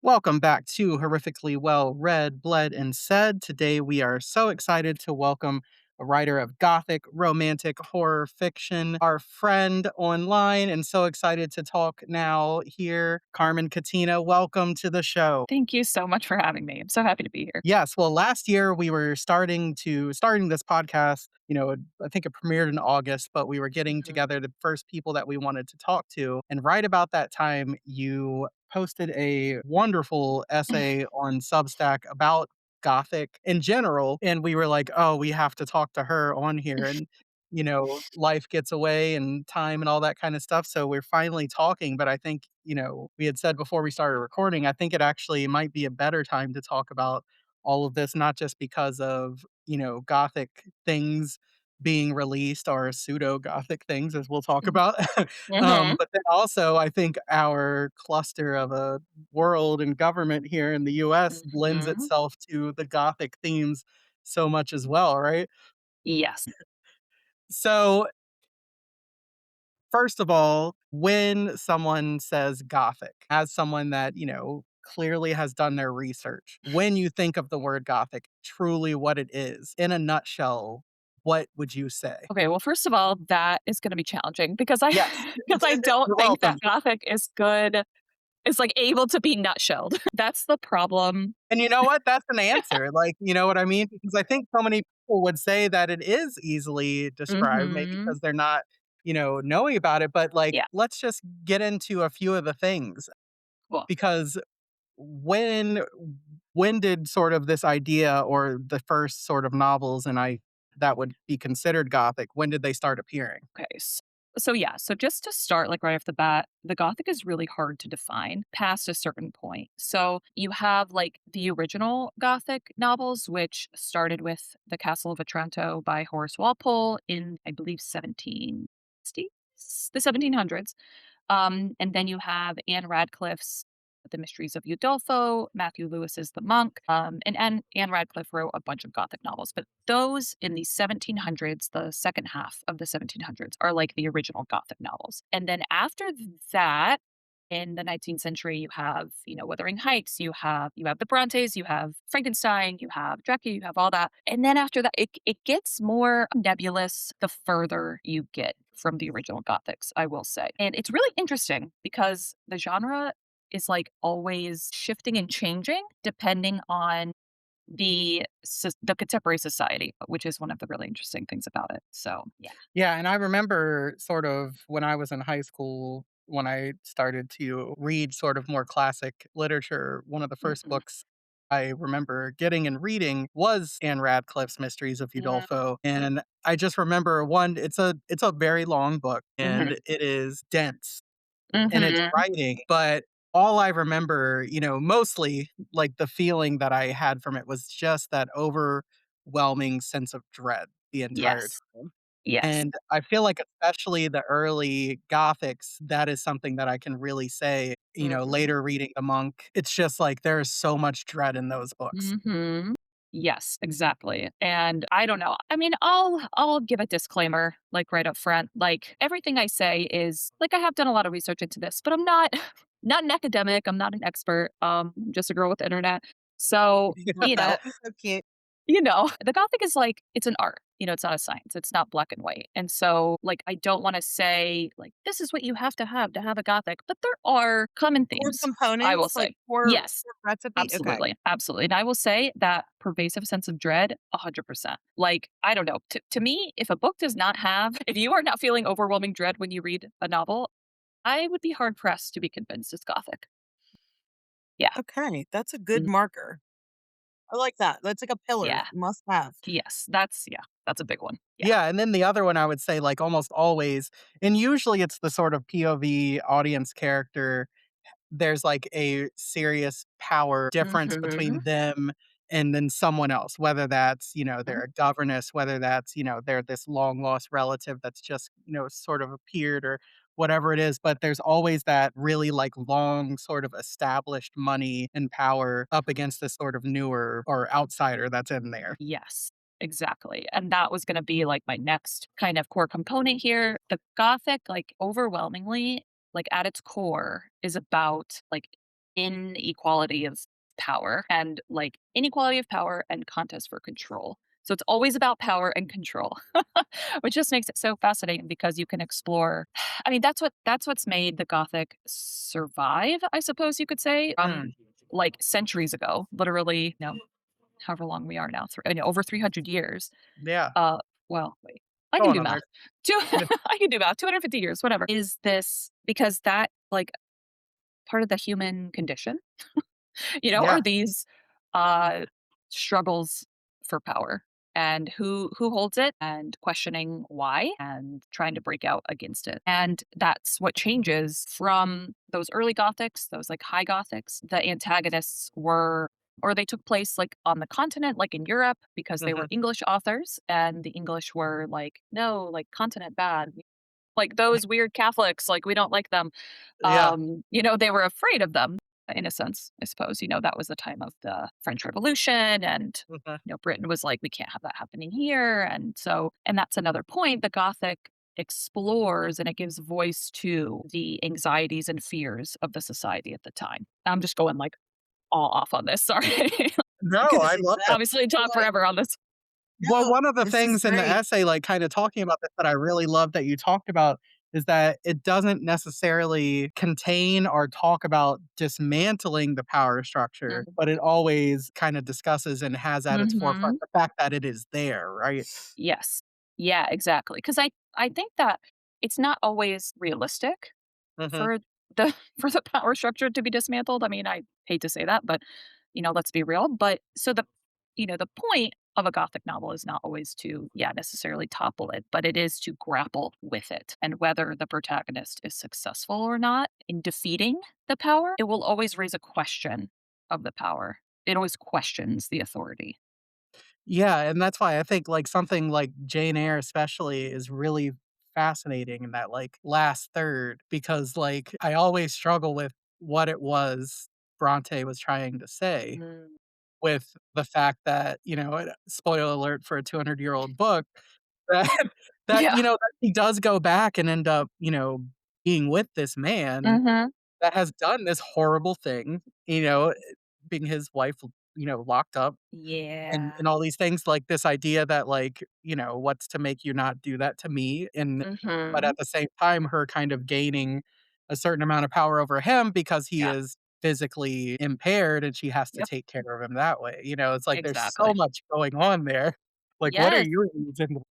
Welcome back to Horrifically Well Read, Bled, and Said. Today we are so excited to welcome a writer of Gothic, romantic, horror fiction, our friend online, and so excited to talk now here. Carmen Catena, welcome to the show. Thank you so much for having me. I'm so happy to be here. Yes, well, last year we were starting this podcast. I think it premiered in August, but we were getting Mhm. together the first people that we wanted to talk to. And right about that time, you posted a wonderful essay on Substack about Gothic in general. And we were like, oh, we have to talk to her on here. And life gets away and time and all that kind of stuff. So we're finally talking. But I think, we had said before we started recording, I think it actually might be a better time to talk about all of this, not just because of, Gothic things being released or pseudo Gothic things, as we'll talk about. Mhm. But then also, I think our cluster of a world and government here in the US lends Mhm. itself to the Gothic themes so much as well, right? Yes. So, first of all, when someone says Gothic, as someone that, clearly has done their research, when you think of the word Gothic, truly what it is, in a nutshell, what would you say? Okay, well, first of all, that is gonna be challenging because I Yes. because I don't You're think welcome. that Gothic is, like, able to be nutshelled. That's the problem. And you know what? That's an answer. Like, you know what I mean? Because I think so many people would say that it is easily described, maybe Mhm. because they're not, knowing about it. But like, Yeah, let's just get into a few of the things cool. because when when did sort of this idea or the first sort of novels and I that would be considered Gothic, when did they start appearing? Okay, so just to start, like, right off the bat, the Gothic is really hard to define past a certain point. So, you have, like, the original Gothic novels, which started with The Castle of Otranto by Horace Walpole in, I believe, 1760s? The 1700s. And then you have Anne Radcliffe's The Mysteries of Udolpho, Matthew Lewis's The Monk, and Anne Radcliffe wrote a bunch of Gothic novels, but those in the 1700s, the second half of the 1700s, are like the original Gothic novels. And then after that, in the 19th century, you have, Wuthering Heights, you have the Brontes, you have Frankenstein, you have Dracula, you have all that. And then after that, it gets more nebulous the further you get from the original Gothics, I will say. And it's really interesting because the genre is like always shifting and changing depending on the contemporary society, which is one of the really interesting things about it. So yeah. Yeah, and I remember sort of when I was in high school, when I started to read sort of more classic literature, one of the first Mhm. books I remember getting and reading was Anne Radcliffe's Mysteries of Udolpho, and I just remember one it's a very long book, and Mhm. it is dense in its Mhm. writing, but all I remember, mostly, like, the feeling that I had from it was just that overwhelming sense of dread the entire Yes. time. Yes. And I feel like especially the early Gothics, that is something that I can really say, Mhm. later reading The Monk, it's just like there is so much dread in those books. Mhm. Yes, exactly. And I don't know. I mean, I'll give a disclaimer like right up front. Like everything I say is like I have done a lot of research into this, but I'm not not an academic, I'm not an expert. I'm just a girl with the internet. So, you know, So cute. the Gothic is like it's an art. It's not a science. It's not black and white. And so, like, I don't want to say like this is what you have to have a Gothic, but there are common Core themes. I will components, like say core yes, recipe? Okay. absolutely, absolutely. And I will say that pervasive sense of dread, 100%. Like, I don't know. To me, if a book does not have, if you are not feeling overwhelming dread when you read a novel, I would be hard pressed to be convinced it's Gothic. Yeah. Okay, that's a good Mm, marker. I like that. That's like a pillar, yeah. must have. Yes. Yeah. That's a big one. Yeah. Yeah, and then the other one I would say, like, almost always and usually it's the sort of POV audience character. There's, like, a serious power difference Hmm. between them and then someone else, whether that's, they're a governess, whether that's, they're this long lost relative that's just, sort of appeared or whatever it is, but there's always that really, like, long sort of established money and power up against this sort of newer or outsider that's in there. Yes, exactly. And that was going to be like my next kind of core component here. The Gothic, like overwhelmingly, like at its core, is about like inequality of power and like inequality of power and contest for control. So it's always about power and control, which just makes it so fascinating because you can explore. I mean, that's what's made the Gothic survive, I suppose you could say, Mm, like centuries ago, literally, however long we are now, over 300 years. yeah. Uh, well, wait, I Go can on do on math. there. Yeah. I can do math. 250 years, whatever. Is this because that like part of the human condition, Yeah. are these uh struggles for power and who holds it and questioning why and trying to break out against it. And that's what changes from those early Gothics, those like high Gothics. The antagonists were or they took place like on the continent, like in Europe, because they were Mhm. English authors and the English were like, no, like continent bad. Like those weird Catholics, like we don't like them. Yeah. They were afraid of them in a sense, I suppose. That was the time of the French Revolution and Mhm. Britain was like, we can't have that happening here. And that's another point. The Gothic explores and it gives voice to the anxieties and fears of the society at the time. I'm just going like all off on this. Sorry. No, Could I love it. obviously talk Like, forever on this. Well, no, one of the this is things in the great. essay, like, kinda talking about this that I really love that you talked about is that it doesn't necessarily contain or talk about dismantling the power structure, but it always kinda discusses and has at its forefront Mm-hmm. the fact that it is there, right? Yes. Yeah, exactly. Because I think that it's not always realistic Mhm. for the for the power structure to be dismantled. I mean, I hate to say that, but, let's be real. But so the point of a Gothic novel is not always to, yeah, necessarily topple it, but it is to grapple with it. And whether the protagonist is successful or not in defeating the power, it will always raise a question of the power. It always questions the authority. Yeah, and that's why I think, like, something like Jane Eyre especially is really fascinating in that, like, last third because, like, I always struggle with what it was Bronte was trying to say. Mm. With the fact that, spoiler alert for a 200-year-old book, that Yeah. that he does go back and end up, being with this man Mhm. that has done this horrible thing, being his wife, locked up and Yeah. all these things, like, this idea that, like, "What's to make you not do that to me?" But Mhm. at the same time, her kind of gaining a certain amount of power over him because he Yeah. is physically impaired and she has to Yep. take care of him that way, it's like there's so Exactly. much going on there. Like, what are Yes. your reasons?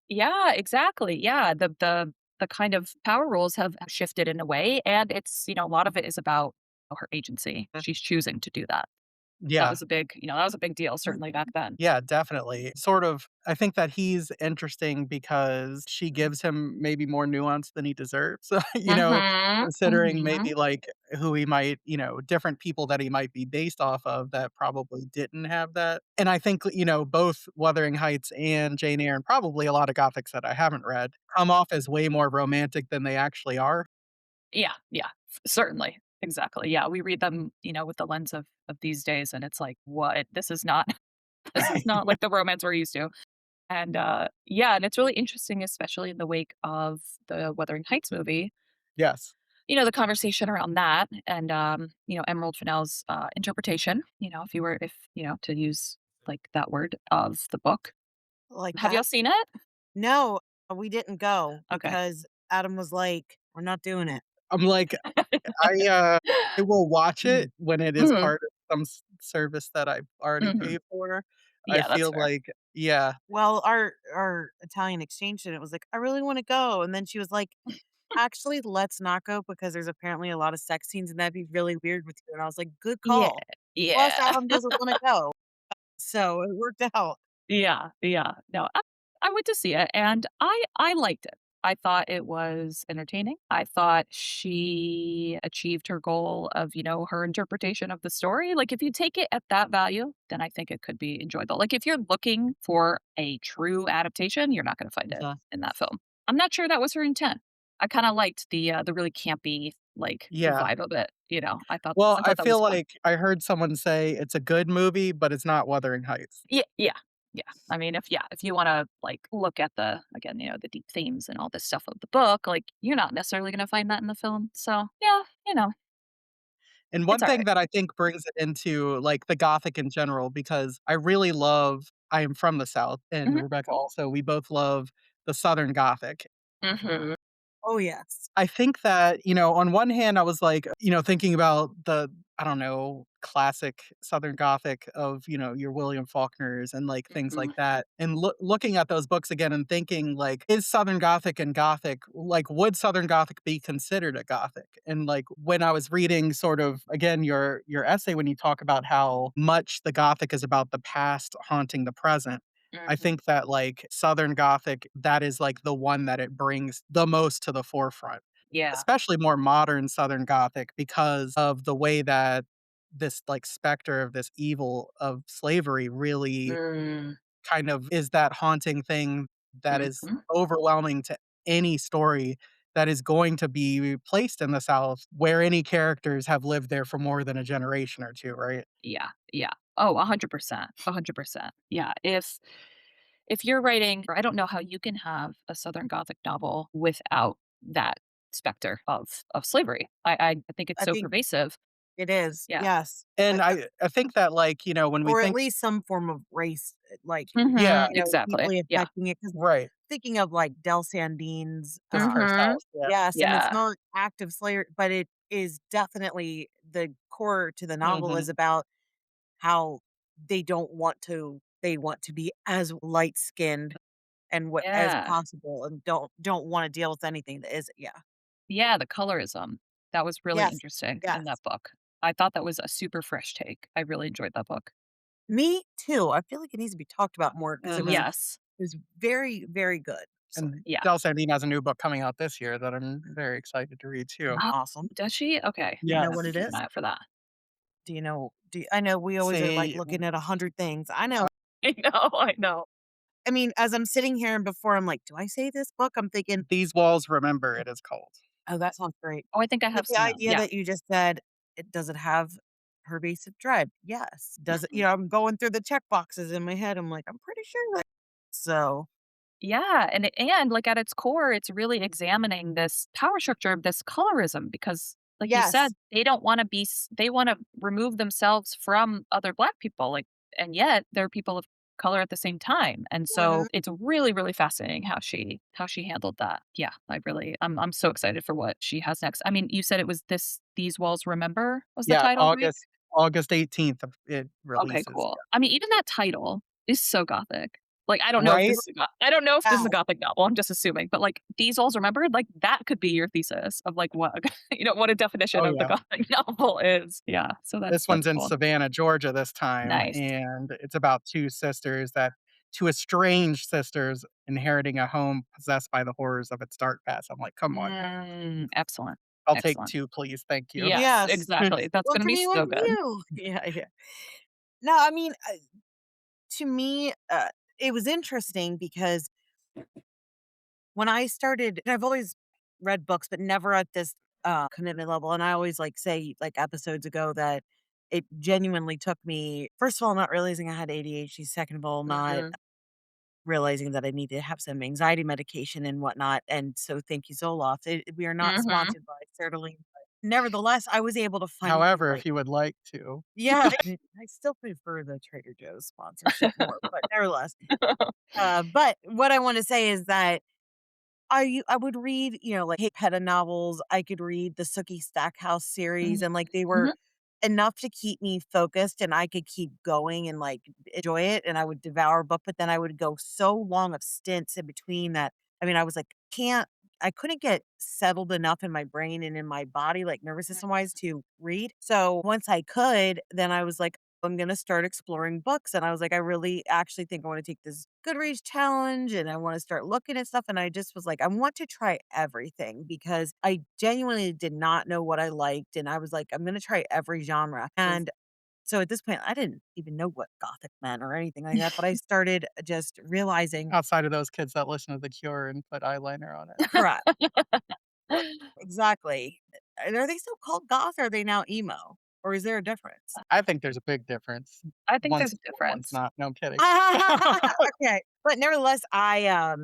Yeah, exactly. Yeah, the kind of power roles have shifted in a way, and it's, a lot of it is about her agency. She's choosing to do that. That Yeah. was a big, that was a big deal certainly back then. Yeah, definitely. Sort of I think that he's interesting because she gives him maybe more nuance than he deserves, Mhm. considering Mhm. maybe, like, who he might different people that he might be based off of that probably didn't have that. And I think, both Wuthering Heights and Jane Eyre, and probably a lot of Gothics that I haven't read, come off as way more romantic than they actually are. Yeah, yeah. Certainly. Exactly. Yeah, we read them, with the lens of these days and it's like, "What? This is not this is not like the romance we're used to." And, yeah, and it's really interesting, especially in the wake of the Wuthering Heights movie, Yes. the conversation around that and, Emerald Fennell's, interpretation, to use, like, that word of the book. Like Have y'all that? seen it? No, we didn't go Okay. because Adam was like, "We're not doing it." I'm like, I will watch it Mhm. when it is Mhm. part of some service that I've already Mhm. paid for. I Yeah, that's feel Yeah. fair. like yeah. Well, our Italian exchange student was like, "I really wanna go," and then she was like, "Actually, let's not go because there's apparently a lot of sex scenes and that'd be really weird with you," and I was like, "Good Yeah. call." Plus, Yeah. Adam doesn't wanna go, so it worked out. Yeah, yeah. No, I went to see it and I liked it. I thought it was entertaining. I thought she achieved her goal of, her interpretation of the story. Like if you take it at that value, then I think it could be enjoyable. Like if you're looking for a true adaptation, you're not going to find it Mhm. in that film. I'm not sure that was her intent. I kind of liked the really campy like Yeah. vibe of it, I thought Well, I I thought that was feel fun. like I heard someone say it's a good movie, but it's not Wuthering Heights. Yeah, yeah, yeah. I mean, if you wanna, like, look at the again, the deep themes and all this stuff of the book, like, you're not necessarily gonna find that in the film. So, yeah, you know. And It's one thing alright. that I think brings it into, like, the Gothic in general, because I really love I am from the South, and Mhm, Rebecca also, we both love the Southern Gothic. mhm, Oh, yes. I think that, on one hand, I was like, thinking about the, I don't know, classic Southern Gothic of, your William Faulkners and like things mhm, like that. And looking at those books again and thinking, like, is Southern Gothic and Gothic, like, would Southern Gothic be considered a Gothic? And like when I was reading sort of again your essay when you talk about how much the Gothic is about the past haunting the present. I mhm. think that, like, Southern Gothic, that is, like, the one that it brings the most to the forefront, Yeah. especially more modern Southern Gothic because of the way that this, like, specter of this evil of slavery really Mm, kind of is that haunting thing that is mhm. overwhelming to any story that is going to be placed in the South where any characters have lived there for more than a generation or 2, right? Yeah, yeah. Oh, 100%, 100%. Yeah, if you're writing I don't know how you can have a Southern Gothic novel without that specter of slavery. I think it's I so think pervasive. it is, Yeah. yes. And I think that, like, when we Or at think least some form of race, yeah, Mhm, exactly. deeply Yeah. affecting it. Because right. thinking of, like, Del Sandin's, His first Mhm. house, yeah. yes, and it's Yeah. not active slavery, but it is definitely the core to the novel Mhm. is about how they want to be as light-skinned and what as Yeah. possible and don't wanna deal with anything that isn't, yeah. Yeah, the colorism. That was really Yes, interesting in yes. that book. I thought that was a super fresh take. I really enjoyed that book. Me too, I feel like it needs to be talked about more because Mhm. it was very, very good, so And Yeah. Del Sandine has a new book coming out this year that I'm very excited to read too. Oh, awesome. does she? Okay. Do you I'm know gonna have what to it keep an is? eye out for that. I know we always are, like, See, looking at 100 things. I know. I know, I know. I mean, as I'm sitting here and before I'm like, "Do I say this book?" I'm thinking, These Walls Remember it is called. "Oh, that sounds great." Oh, I think I But have the seen that. idea Yeah. that you just said, does it have pervasive dread? Yes. Does it I'm going through the check boxes in my head. I'm like, "I'm pretty sure that." So, Yeah, and, like, at its core, it's really examining this power structure of this colorism because, like you yes. said, they don't wanna be s they wanna remove themselves from other Black people, like and yet they're people of color at the same time, and so Mhm. it's really, really fascinating how she handled that. Yeah, I'm so excited for what she has next. I mean, you said it was These Walls Remember was the Yeah, title, right? August 18th it Okay, releases. cool. I mean, even that title is so gothic. Like, Right? I don't know if this is a Yes. gothic novel, I'm just assuming, but, like, These All's Remembered, like, that could be your thesis of, like, what a what a definition Oh, of the yeah. gothic novel is. Yeah, so This that's one's in cool. Savannah, Georgia this time, Nice. and it's about 2 estranged sisters inheriting a home possessed by the horrors of its dark past. I'm like, "Come on. Excellent, I'll take excellent. 2, please, thank you." Yes, Yes. exactly. That's "Look gonna at be me, so look at good. you." Yeah, yeah. No, I mean, to me, it was interesting because when I started I've always read books, but never at this, commitment level, and I always, like, say, like, episodes ago that it genuinely took me first of all, not realizing I had ADHD, second of all, not Mhm, realizing that I need to have some anxiety medication and whatnot, and so thank you, Zoloft. We are not mhm. sponsored by Sertraline, but nevertheless, I was able to finally, However, like if you would like to. yeah, I still prefer the Trader Joe's sponsorship more, but nevertheless. But what I wanna say is that I would read, like, hey, Peta novels, I could read the Sookie Stackhouse series, Mhm, and, like, they were mhm, enough to keep me focused, and I could keep going and, like, enjoy it, and I would devour a book, but then I would go so long of stints in between that I mean, I was like, I couldn't get settled enough in my brain and in my body, like, nervous system-wise to read. So, once I could, then I was like, I'm gonna start exploring books, and I was like, I really actually think I wanna take this Goodreads challenge, and I wanna start looking at stuff, and I just was like, I want to try everything because I genuinely did not know what I liked, and I was like, I'm gonna try every genre, and so at this point, I didn't even know what Gothic meant or anything like that, but I started just realizing Outside of those kids that listen to The Cure and put eyeliner on it. correct, exactly. And are they still called goth, or are they now emo? Or is there a difference? I think there's a big difference. I think One's there's a cool and one's difference. not. No, I'm kidding. Okay, but nevertheless, I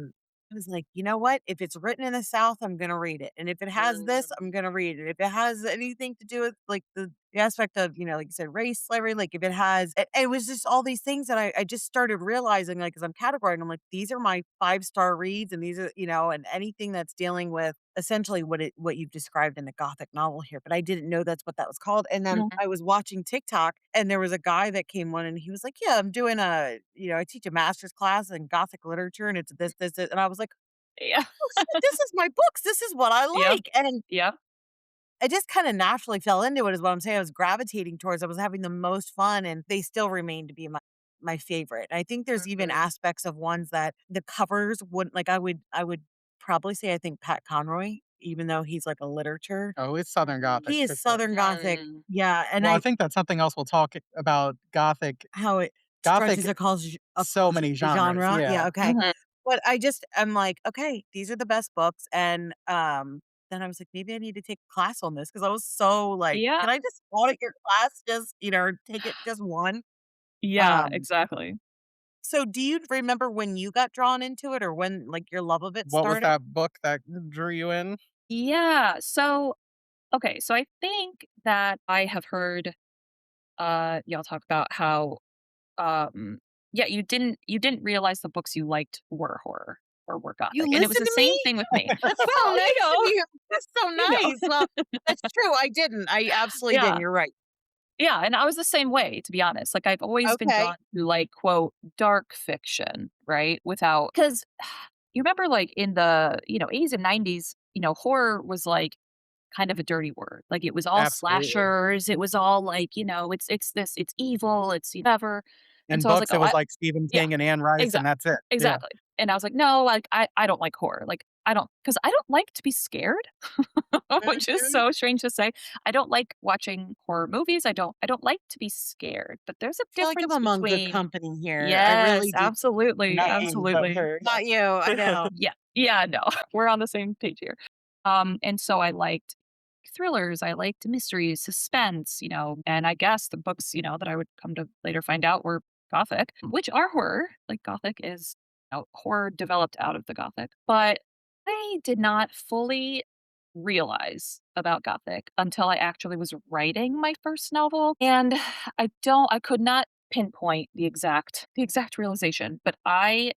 was like, "You know what? If it's written in the South, I'm gonna read it, and if it has this, Mm, I'm gonna read it. If it has anything to do with, like, the the aspect of, like you said, race, slavery, like if it has, it was just all these things that I just started realizing, like, as I'm categorizing, I'm like, these are my 5-star reads, and these are, and anything that's dealing with essentially what you've described in the Gothic novel here. But I didn't know that's what that was called. And then Mhm. I was watching TikTok, and there was a guy that came on, and he was like, "Yeah, I'm doing I teach a master's class in Gothic literature, and it's this," and I was like, Yeah. "Oh shit, this is my books. This is what I Yep. like." And Yep. I just kinda naturally fell into it is what I'm saying. I was gravitating towards I was having the most fun, and they still remain to be my favorite. I think there's even Mhm. aspects of ones that the covers wouldn't like, I would probably say I think Pat Conroy, even though he's like a literature, Oh, it's Southern Gothic he is for sure. Southern Gothic. Mm. Yeah, and Well, I think that's something else we'll talk about Gothic. how it Gothic, stretches so across many genres, genre. yeah. Yeah, okay. Mhm. But I'm like, "Okay, these are the best books," and, then I was like, "Maybe I need to take a class on this because I was so like, Yeah. "Can I just audit your class just, or take it just one?" Yeah, Um, exactly. so do you remember when you got drawn into it or when, like, your love of it What was started? that book that drew you in? Yeah, so okay, so I think that I have heard, y'all talk about how, um yeah, you didn't realize the books you liked were horror or were You gothic, and it was listen the to same me? thing with me. That's so Well, nice of you. That's so you know, nice. Well, that's true, I didn't. I absolutely didn't, yeah. you're right. Yeah, and I was the same way, to be honest. Like, I've always been Okay. drawn to, like, quote, "dark fiction," right? Without, because you remember, like, in the, 80s and 90s, horror was, like, kind of a dirty word. Like, it was all Absolutely. slashers, it was all, like, it's evil, it's whatever, and In so I was like, books, "Oh, it was like Stephen yeah, King and Anne Rice, and exactly, that's it. Yeah. exactly." And I was like, "No, like, I don't like horror." Like, I don't, because I don't like to be scared. Which is Mhm. so strange to say. I don't like watching horror movies. I don't like to be scared, but there's a Feel like I'm difference among good between. company here. I Yes, really do. absolutely, Not me, but absolutely. her, Not you, I yes. know. Yeah. Yeah, no. We're on the same page here. And so I liked thrillers, I liked mysteries, suspense, and I guess the books, that I would come to later find out were Gothic, which are horror. Like Gothic is, horror developed out of the Gothic. But I did not fully realize about Gothic until I actually was writing my first novel. And I could not pinpoint the exact realization, but I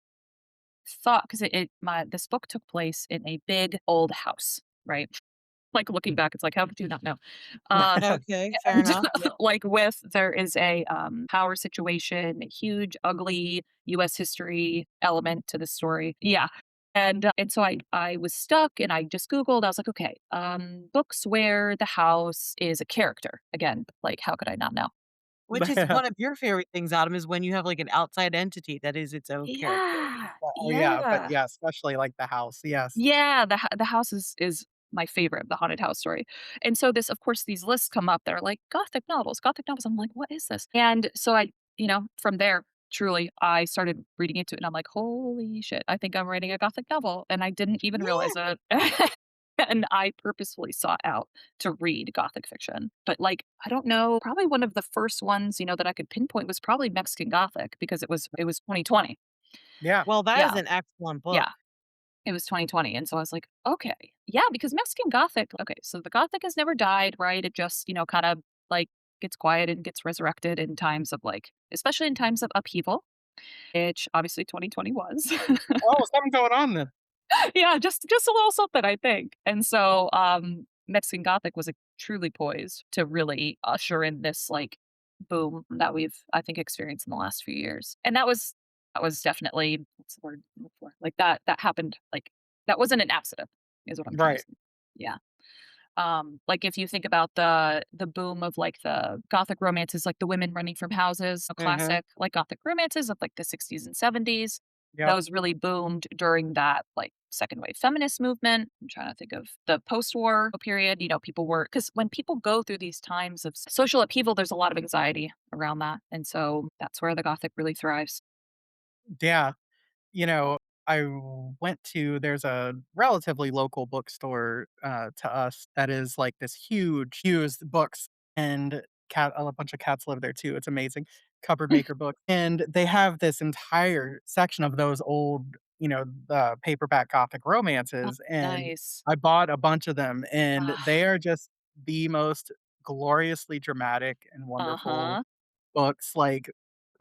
thought, because this book took place in a big old house, right? Like, looking back, it's like, how did you not know? Um, Okay, fair and, enough. Yeah. like, there is a, power situation, a huge, ugly US history element to the story. Yeah. And so I was stuck, and I just Googled, I was like, "Okay, books where the house is a character." Again, like, how could I not know? Which is one of your favorite things, Adam, is when you have, like, an outside entity that is its own character. Yeah. Oh, yeah, but Yeah. yeah, especially like the house, yes. Yeah, the house is my favorite, the haunted house story. And so this of course, these lists come up that are like, "Gothic novels, Gothic novels." I'm like, "What is this?" And so from there, truly, I started reading into it, and I'm like, "Holy shit, I think I'm writing a Gothic novel," and I didn't even Yeah. realize it. And I purposefully sought out to read Gothic fiction. But, like, I don't know, probably one of the first ones, that I could pinpoint was probably Mexican Gothic, because it was 2020. Yeah. Well, that is Yeah, an excellent book. yeah. It was 2020, and so I was like, "Okay." Yeah, because Mexican Gothic, okay, so the Gothic has never died, right? It just, kind of, like, gets quiet and gets resurrected in times of, like, especially in times of upheaval, which obviously 2020 was. Oh, something going on then. Yeah, just a little something, I think. And so, Mexican Gothic was, like, truly poised to really usher in this, like, boom that we've, I think, experienced in the last few years. And that was definitely, what's the word I'm looking for? Like, that happened, like, that wasn't an accident, is what I'm trying to Right. say. Yeah. Like, if you think about the boom of, like, the Gothic romances, like the women running from houses, a Mhm. classic, like, Gothic romances of, like, the 60s and 70s. Yep. Those really boomed during that, like, second wave feminist movement. I'm trying to think of the post-war period. People were, because when people go through these times of social upheaval, there's a lot of anxiety around that. And so that's where the Gothic really thrives. Yeah. You know, I went to there's a relatively local bookstore, to us that is like this huge used books, and a bunch of cats live there too, it's amazing. Cupboard maker books, and they have this entire section of those old, the paperback Gothic Oh, romances, and nice. I bought a bunch of them, and they are just the most gloriously dramatic and wonderful Uh-huh. books like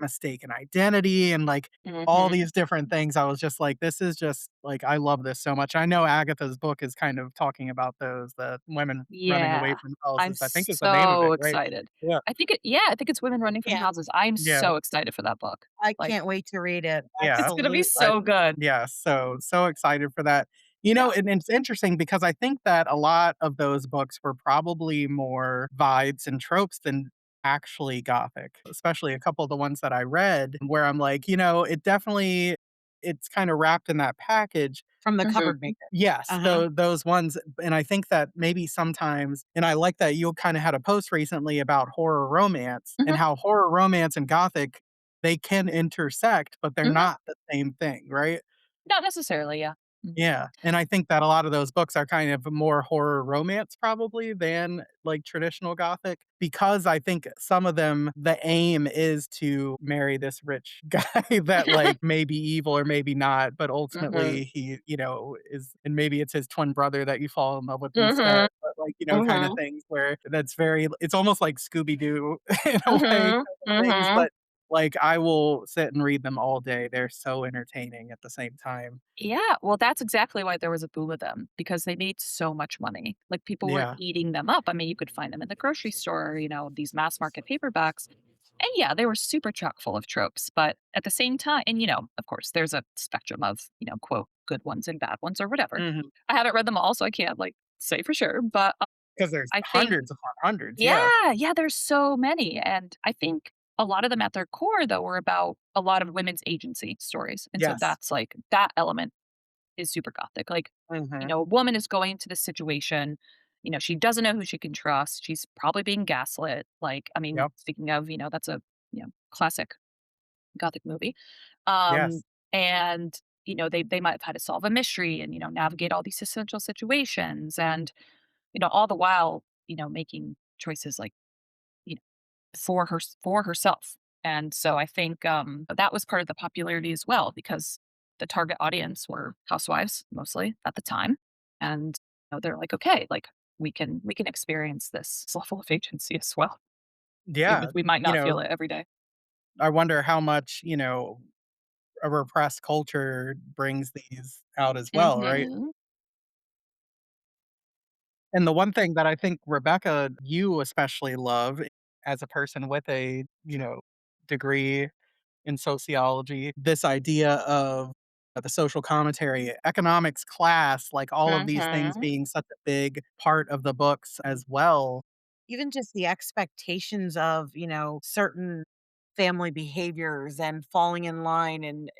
Mistaken Identity and, like, all Mhm. these different things. I was just like, "This is just like, I love this so much." I know Agatha's book is kind of talking about those, the women running away Yeah. from I'm houses, I think is the name of so it, right? excited. Yeah, I think it's Women Running from Yeah, Houses. I'm yeah, so excited for that book. I Like, can't wait to read it. yeah. it's gonna be I so good. yeah, so excited for that. You know, Yeah. and it's interesting because I think that a lot of those books were probably more vibes and tropes than actually Gothic, especially a couple of the ones that I read where I'm like, it definitely it's kinda wrapped in that package. from the Mhm. cupboard maker. Yes, Uh-huh. those ones, and I think that maybe sometimes and I like that you kinda had a post recently about horror romance and Mhm. how horror romance and Gothic, they can intersect, but they're Mhm. not the same thing, right? Not necessarily, yeah. Mhm. Yeah, and I think that a lot of those books are kind of more horror romance probably than, like, traditional Gothic, because I think some of them, the aim is to marry this rich guy that, like, may be evil or maybe not, but Mhm. ultimately he, is and maybe it's his twin brother that you fall in love with instead, Mhm. but, like, kinda Mhm. things where that's very it's almost like Scooby-Doo in a way Mhm. kind of things, Mhm. but, like, I will sit and read them all day, they're so entertaining at the same time. Yeah, well, that's exactly why there was a boom of them, because they made so much money. Like, people were Yeah. eating them up. I mean, you could find them in the grocery store, these mass market paperbacks. And yeah, they were super chock full of tropes, but at the same time, and of course, there's a spectrum of, quote, good ones and bad ones or whatever. Mhm. I haven't read them all, so I can't like say for sure. But 'Cause there's I think, hundreds upon hundreds, yeah. yeah, yeah, there's so many. And I think a lot of them at their core, though, were about a lot of women's agency stories. And so Yes. that's like that element is super gothic. Like, Mhm. a woman is going into this situation. She doesn't know who she can trust. She's probably being gaslit. Like, I mean, Yep. speaking of, that's a classic gothic movie. Um, Yes. and they might have had to solve a mystery and navigate all these essential situations, and all the while making choices like you know for herself. And so I think that was part of the popularity as well, because the target audience were housewives mostly at the time, and they're like, okay, like we can experience this level of agency as well, even Yeah. if we might You not know, feel it every day. I wonder how much, a repressed culture brings these out as well, right? Mhm. And the one thing that I think, Rebecca, you especially love as a person with a, degree in sociology, this idea of the social commentary, economics, class, like all of these things Mhm. being such a big part of the books as well. Even just the expectations of, certain family behaviors and falling in line and,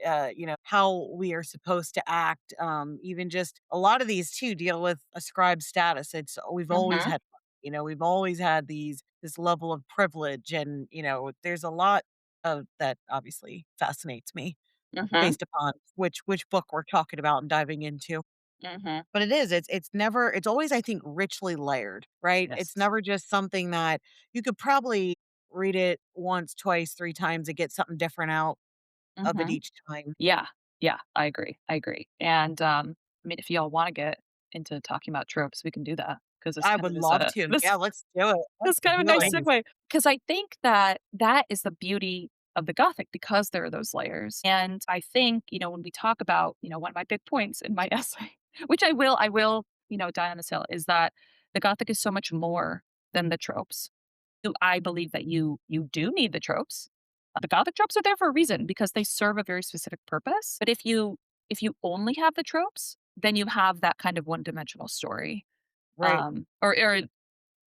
how we are supposed to act. Even just a lot of these too deal with ascribed status. We've always Mhm. had, we've always had this level of privilege. And, there's a lot of that obviously fascinates me Mhm. based upon which book we're talking about and diving into. Mhm. But it's never it's always, I think, richly layered, right? It's Yes. never just something that you could probably read it once, twice, 3 times and get something different out of it Mhm. each time. Yeah. Yeah, I agree. I agree. And, I mean, if y'all wanna get into talking about tropes, we can do that, because this I kind would of is love a to. this Yeah, let's do it. this Let's kind of a do nice it. Please. segue, because I think that that is the beauty of the Gothic, because there are those layers. And I think, when we talk about, one of my big points in my essay, which I will, die on this hill, is that the Gothic is so much more than the tropes. So I believe that you do need the tropes. The Gothic tropes are there for a reason, because they serve a very specific purpose. But if you only have the tropes, then you have that kind of one-dimensional story. Right, Or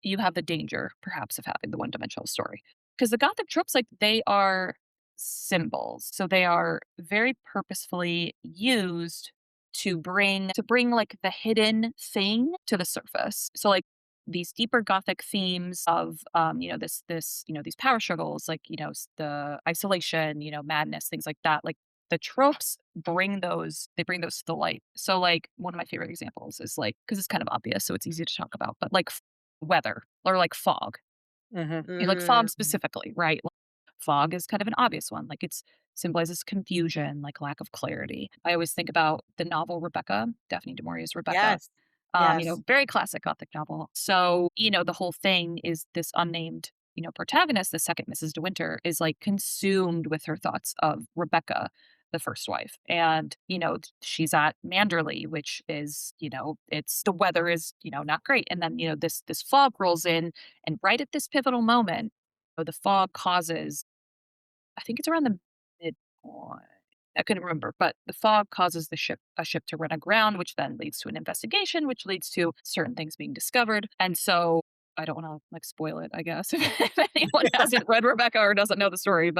you have the danger perhaps of having the one-dimensional story. Because the Gothic tropes, like, they are symbols. So they are very purposefully used to bring like the hidden thing to the surface. So like these deeper Gothic themes of these power struggles, like, the isolation, madness, things like that. Like, the tropes bring those to the light. So like one of my favorite examples is, like, because it's kind of obvious, so it's easy to talk about, but like weather, or like fog. Mhm. Like fog mhm. specifically, right? Like, fog is kind of an obvious one. Like, it's symbolizes confusion, like lack of clarity. I always think about the novel Rebecca, Daphne du Maurier's Rebecca. Yes. Yes. Very classic Gothic novel. So, the whole thing is this unnamed, protagonist, the second Mrs. De Winter, is like consumed with her thoughts of Rebecca, the first wife. And, she's at Manderley, which is, it's the weather is, not great. And then, this fog rolls in, and right at this pivotal moment, the fog causes, I think it's around the midpoint. I couldn't remember, but the fog causes a ship to run aground, which then leads to an investigation, which leads to certain things being discovered. And so I don't want to like spoil it, I guess, if anyone hasn't read Rebecca or doesn't know the story,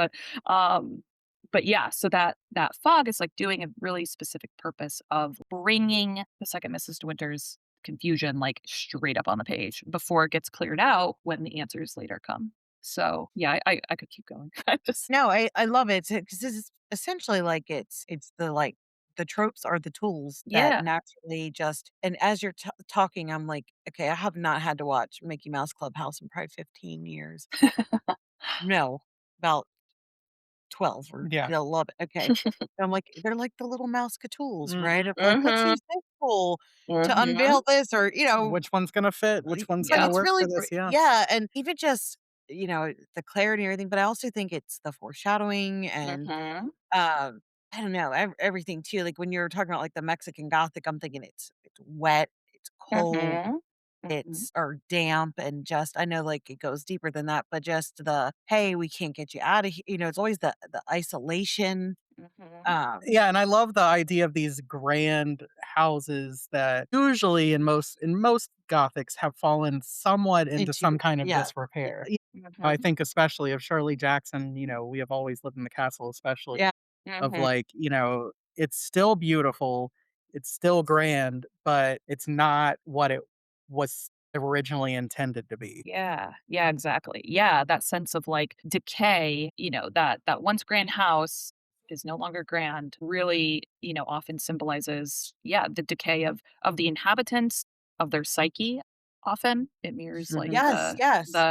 um, but yeah, so that fog is like doing a really specific purpose of bringing the second Mrs. De Winter's confusion like straight up on the page before it gets cleared out when the answers later come. So yeah, I could keep going. I just No, I love it because this is essentially like it's the like the tropes are the tools that yeah. naturally just and as you're talking, I'm like, okay, I have not had to watch Mickey Mouse Clubhouse in probably 15 years. No, about 12 or Yeah. they'll love it. Okay. I'm like, they're like the little mouse tools, right? Mhm. Of like, let's Mhm. use this tool to Mhm. unveil this or, Which one's gonna fit? Which one's but gonna Yep. it's work really for this? Yeah. yeah, and even just, the clarity and everything, but I also think it's the foreshadowing and Mhm. I don't know, everything too. Like when you're talking about like the Mexican Gothic, I'm thinking it's wet, it's cold, Mhm. Mhm. it's or damp, and just I know like it goes deeper than that, but just the hey, we can't get you out of here. It's always the isolation. Mhm. Um, Yeah, and I love the idea of these grand houses that usually in most Gothics have fallen somewhat into into some kind of yeah, disrepair. I Mhm. think especially of Shirley Jackson, We Have Always Lived in the Castle, especially yeah, of Mhm. like, it's still beautiful, it's still grand, but it's not what it was originally intended to be. Yeah. Yeah, exactly. Yeah, that sense of, like, decay, that once grand house is no longer grand, really, often symbolizes, yeah, the decay of the inhabitants, of their psyche, often. It mirrors, like, Mhm. yes, yes.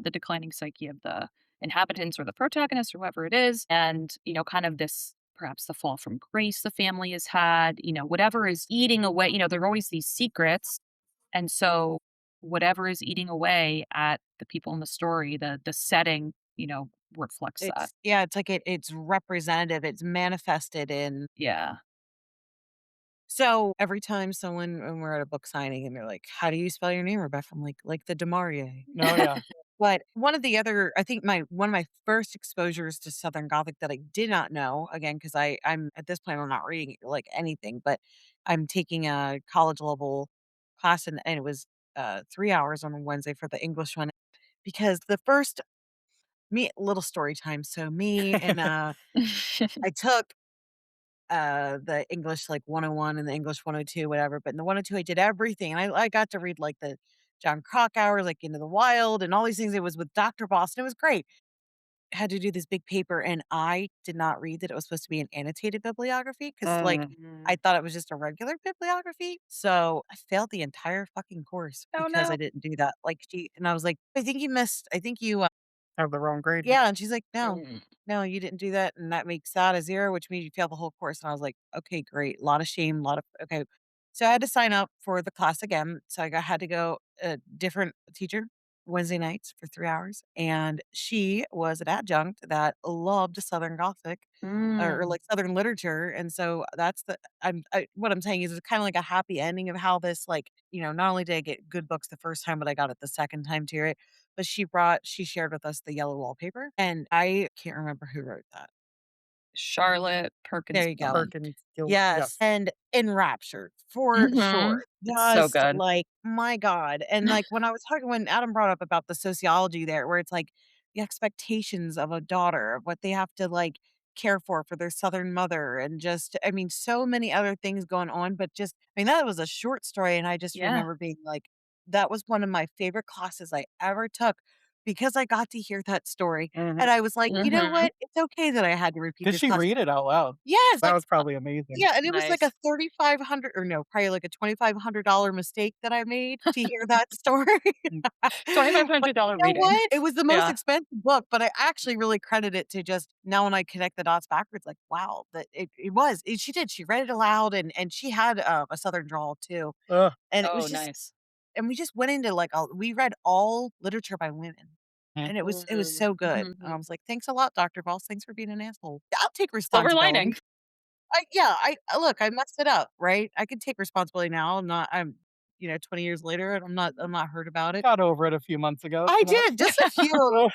the declining psyche of the inhabitants or the protagonist or whoever it is, and, kind of this perhaps the fall from grace the family has had, whatever is eating away there are always these secrets, and so whatever is eating away at the people in the story, the setting, reflects that. It's yeah, it's like it's representative, it's manifested in Yeah. so every time someone when we're at a book signing and they're like, "How do you spell your name, Rebecca?" I'm like the Demarier. Oh, yeah. But one of the other I think my one of my first exposures to Southern Gothic that I did not know, again, because I'm at this point, I'm not reading like anything, but I'm taking a college level class and it was 3 hours on a Wednesday for the English one. Because the first me little story time. So me and I took the English like 101 and the English 102, whatever. But in the 102, I did everything. And I got to read like the John Krakauer, like Into the Wild, and all these things. It was with Dr. Boston. It was great. Had to do this big paper, and I did not read that it was supposed to be an annotated bibliography because, like, I Mhm. thought it was just a regular bibliography. So I failed the entire fucking course Oh, because no. I didn't do that. Like, and I was like, I think you missed, I think you Have the wrong grade. yeah, and she's like, "No, Mm. no, you didn't do that, and that makes that a 0, which means you failed the whole course." And I was like, "Okay, great. A lot of shame, a lot of okay." So I had to sign up for the class again. So had to go a different teacher Wednesday nights for 3 hours, and she was an adjunct that loved Southern Gothic or Mm. like Southern literature, and so that's what I'm saying is it's kinda like a happy ending of how this like, not only did I get good books the first time, but I got it the second time too, right? But she shared with us the yellow wallpaper, and I can't remember who wrote that. Charlotte Perkins There you go. Gilman. Perkins Guild, yep. Yes, and enraptured for Mhm. sure. It's so Just good. like, my god, and, like, when Adam brought up about the sociology there, where it's like the expectations of a daughter, of what they have to, like, care for their Southern mother, and just I mean, so many other things going on, but just I mean, that was a short story, and I just Yeah. remember being like, that was one of my favorite classes I ever took because I got to hear that story, Mhm. and I was like, "You know Mhm. what? It's okay that I had to repeat Did this she class." read it out loud? Yes, That like, was probably amazing. yeah, and it was like a Nice. 3,500 or no, probably like a $2,500 mistake that I made to hear that story. Mm. But $2,500 you know reading. what? It was the most Yeah. expensive book, but I actually really credit it to just now when I connect the dots backwards, like, wow, that it was. She did. She read it aloud and she had, a Southern drawl too. Ugh. And it was Oh, just nice. and we just went into like we read all literature by women. Mm. And it was Mm. so good. And I Mhm. was like, "Thanks a lot, Doctor Boss. Thanks for being an asshole." I'll take Silver lining. responsibility. Yeah, look, I messed it up, right? I can take responsibility now. I'm 20 years later and I'm not hurt about it. Got over it a few months ago, I so did, just a few.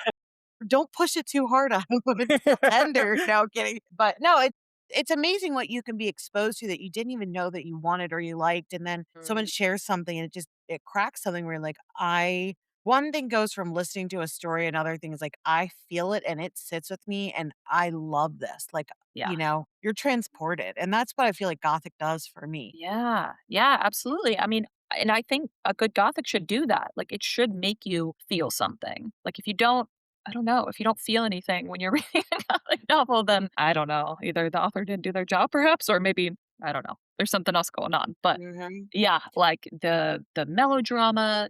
Don't push it too hard on them. It's still tender. No, kidding. But no, it's amazing what you can be exposed to that you didn't even know that you wanted or you liked, and then someone Mm. shares something and it cracks something where you're like, I one thing goes from listening to a story, another thing is like, I feel it and it sits with me and I love this. Like, Yeah. you're transported. And that's what I feel like Gothic does for me. Yeah. Yeah, absolutely. I mean, and I think a good Gothic should do that. Like, it should make you feel something. Like, if you don't, I don't know, if you don't feel anything when you're reading a Gothic novel, then I don't know. Either the author didn't do their job, perhaps, or maybe, I don't know, there's something else going on. But Mhm. yeah, like the melodrama,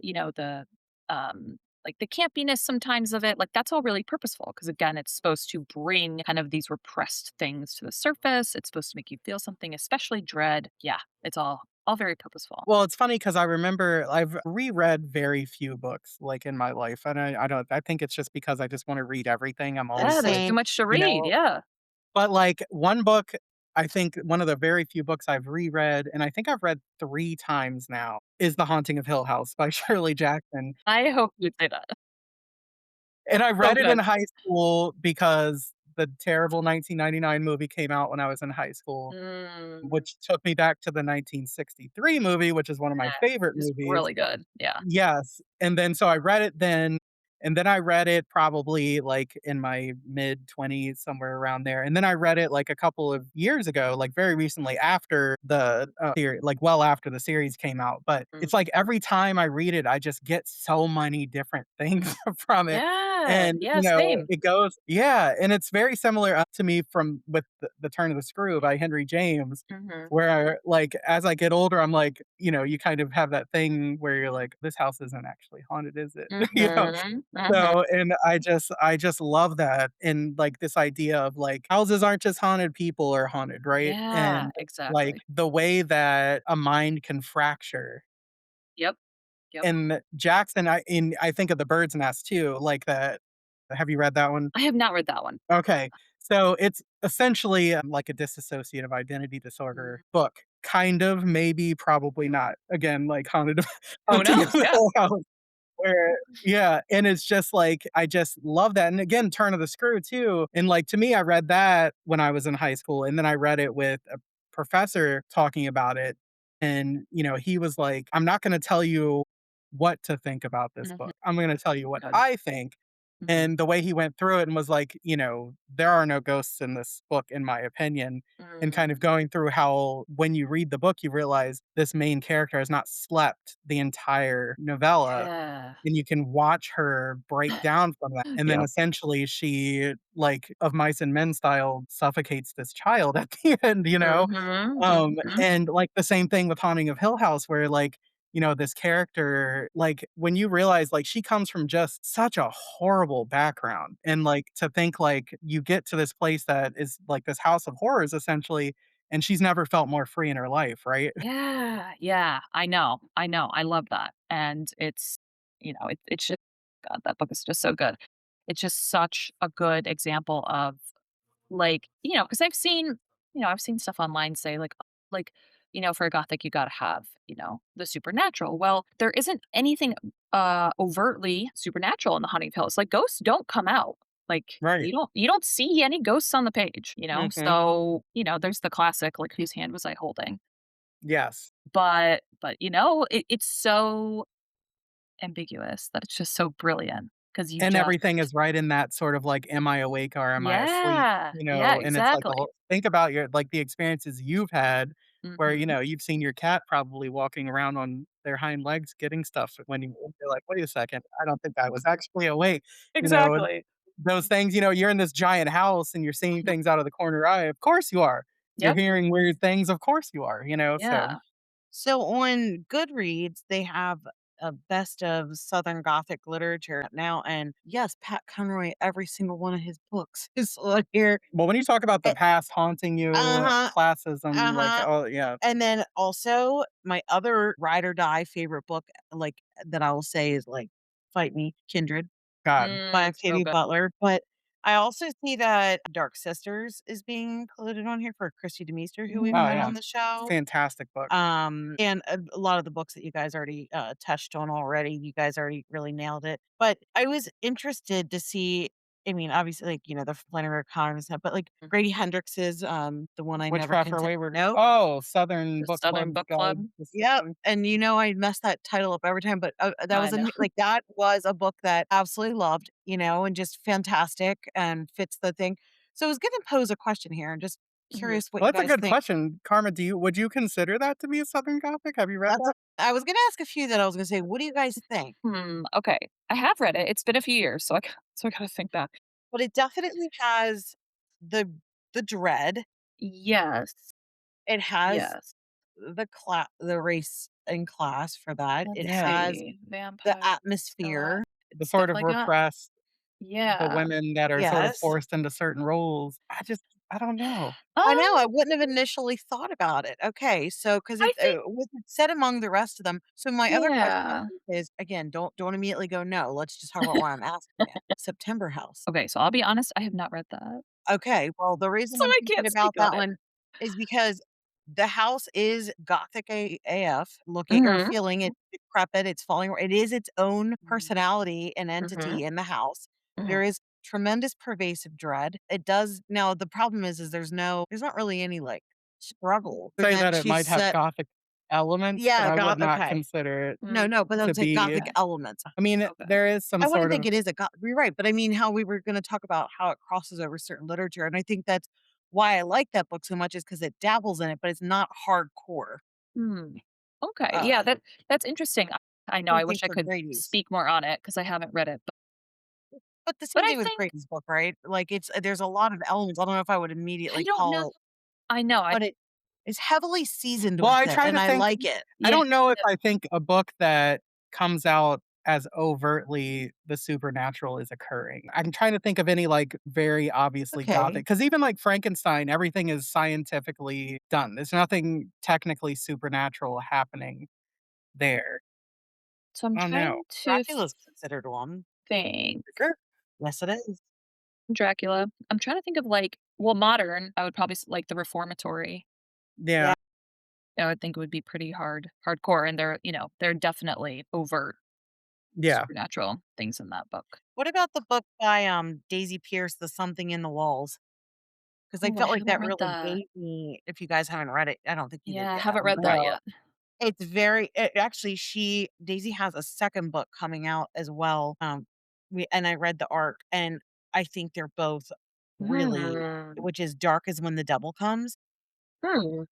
like the campiness sometimes of it, like that's all really purposeful because again, it's supposed to bring kind of these repressed things to the surface. It's supposed to make you feel something, especially dread. Yeah, it's all very purposeful. well, it's funny because I remember I've reread very few books, like, in my life, and I don't I think it's just because I just wanna read everything. I'm always, Yeah, there's like, too Same. much to you read. know Yeah. but, like, one book, I think one of the very few books I've reread, and I think I've read 3 times now, is The Haunting of Hill House by Shirley Jackson, I hope you'd say that. and I So read it in good. high school because the terrible 1999 movie came out when I was in high school, Mm, which took me back to the 1963 movie, which is one of my yeah, favorite it's movies. really good. Yeah. Yes, and then so I read it then, and then I read it probably, like, in my mid-20s, somewhere around there, and then I read it, like, a couple of years ago, like, very recently after the, like, well after the series came out, but Mm. it's like every time I read it, I just get so many different things from it, Yeah. and, Yeah. Same. it goes yeah, and it's very similar, to me from with The Turn of the Screw by Henry James, Hmm. where, like, as I get older, I'm like, you kind of have that thing where you're like, "This house isn't actually haunted, is it?" You know? Hmm. Hmm. So and I just love that, and, like, this idea of, like, houses aren't just haunted, people are haunted, right? Yeah. And, like, Exactly. the way that a mind can fracture. Yep. Yep. And Jackson, I think of The Bird's Nest too, like that have you read that one? I have not read that one. Okay. So it's essentially, like a dissociative identity Mm. disorder book. Kind of, maybe, probably not. Again, like Haunted Who Haunting of knows? the Yeah. Hill House, where yeah, and it's just like, I just love that, and again, Turn of the Screw too, and, like, to me, I read that when I was in high school, and then I read it with a professor talking about it, and, he was like, "I'm not gonna tell you what to think about this Mhm. book. I'm gonna tell you what Good. I think." Mhm. And the way he went through it and was like, "There are no ghosts in this book, in my opinion," and kind of Mm. going through how when you read the book, you realize this main character has not slept the entire novella, Yeah. and you can watch her break down from that, and then Yep. essentially she, like, of mice and men style, suffocates this child at the end, Mhm. Mhm. and, like, the same thing with Haunting of Hill House where, like, this character, like, when you realize, like, she comes from just such a horrible background, and, like, to think, like, you get to this place that is, like, this house of horrors essentially, and she's never felt more free in her life, right? Yeah. Yeah. I know. I know. I love that. And it's just God, that book is just so good. It's just such a good example of like, because I've seen stuff online say like, for a gothic you gotta have, the supernatural. Well, there isn't anything overtly supernatural in the Haunting of Hill. Like ghosts don't come out. Like Right. you don't see any ghosts on the page. Mhm. So, there's the classic, like, whose hand was I holding? Yes. But it's so ambiguous that it's just so brilliant because you And just everything is right in that sort of, like, "Am I awake or am I asleep?" Yeah. Yeah, And it's like a exactly. whole think about the experiences you've had where, Mhm. you've seen your cat probably walking around on their hind legs getting stuff when you're like, "Wait a second, I don't think I was actually awake," and Exactly. those things, you're in this giant house and you're seeing things out of the corner eye, of course you are. You're Yep. hearing weird things, of course you are, so Yeah. So on Goodreads, they have a best of Southern Gothic literature now, and yes, Pat Conroy, every single one of his books is on here. well, when you talk about the past haunting you, Uh-huh, classism, like, uh-huh. oh, yeah, And then also my other ride or die favorite book, like that I will say is like Fight Me, Kindred God. by So Octavia good. Butler. But I also see that Dark Sisters is being included on here for Christy DeMeester, who we've Oh, had Mhm. yeah. on the show. Fantastic book. And a lot of the books that you guys already touched on already, you guys already really nailed it. But I was interested to see. I mean, obviously, like the Flannery O'Connor and stuff, but like Mm. Grady Hendrix's, the one I never Witchcraft can or say Wayward no. oh, Southern The Book Southern Club's Book Guide Club. to Yep, Southern and I mess that title up every time, but, that I was know. like, that was a book that I absolutely loved, and just fantastic and fits the thing. So I was gonna pose a question here and just Mhm. curious what Well, you that's a guys good think. question. Karma, would you consider that to be a Southern Gothic? Have you read That's that? I was gonna ask a few that I was gonna say, what do you guys think? Okay. I have read it. It's been a few years, so I gotta think back. But it definitely has the dread. Yes. It has Yes. the race and class for that. It Let's Yeah, has see. the Vampire, atmosphere. the stuff sort of like that. repressed the Yeah. women that are sort of Yes. forced into certain roles. I don't know. I know, I Um, wouldn't have initially thought about it. Okay, so because I think with it said among the rest of them. So my other question yeah. is, again, don't immediately go, "No." Let's just talk about why I'm asking it. September House. Okay, so I'll be honest, I have not read that, Okay, well, the reason so I'm I thinking can't speak about on that it. one is because the house is Gothic AF, looking or Mhm. feeling it decrepit, it's falling it is its own Mhm. personality and Mhm. entity in the house. There Mhm. is tremendous pervasive dread. It does now the problem is there's not really any, like, struggle other Say than that it she's might have set. Gothic elements, but Yeah, I would got not okay. consider it No, Mm, no, but I to would say be Gothic okay, elements. I mean, okay. there is some I sort wouldn't of think it is a go you're right, but I mean how we were gonna talk about how it crosses over certain literature, and I think that's why I like that book so much is because it dabbles in it, but it's not hardcore. Hmm. Okay, Uh, yeah, that's interesting. I know, same I thing wish I for could Grady's. speak more on it because I haven't read it, But the but same I thing with think Grady's book, right? Like, there's a lot of elements, I don't know if I would I immediately don't know call I know, I but it is heavily seasoned well, with I it, try and to I think like it. I yeah, don't know if I think a book that comes out as overtly the supernatural is occurring. I'm trying to think of any, like, very obviously Okay. Gothic, because even, like, Frankenstein, everything is scientifically done. There's nothing technically supernatural happening there. so I'm I don't know. trying to Dracula's considered one. think. Sure. Yes, it is. Dracula. I'm trying to think of, like well, modern, I would probably like, The Reformatory. Yeah. Yeah, I would think it would be pretty hardcore, and there are definitely overt yeah. supernatural things in that book. What about the book by, Daisy Pierce, The Something in the Walls? 'Cause I Oh, I felt like haven't that read really that. gave me if you guys haven't read it, I don't think you did Yeah, I yet, I haven't don't read that know. yet. It's very actually, Daisy has a second book coming out as well, I read the arc, and I think they're both really Hmm. which is Dark as When the Devil Comes. Hmm.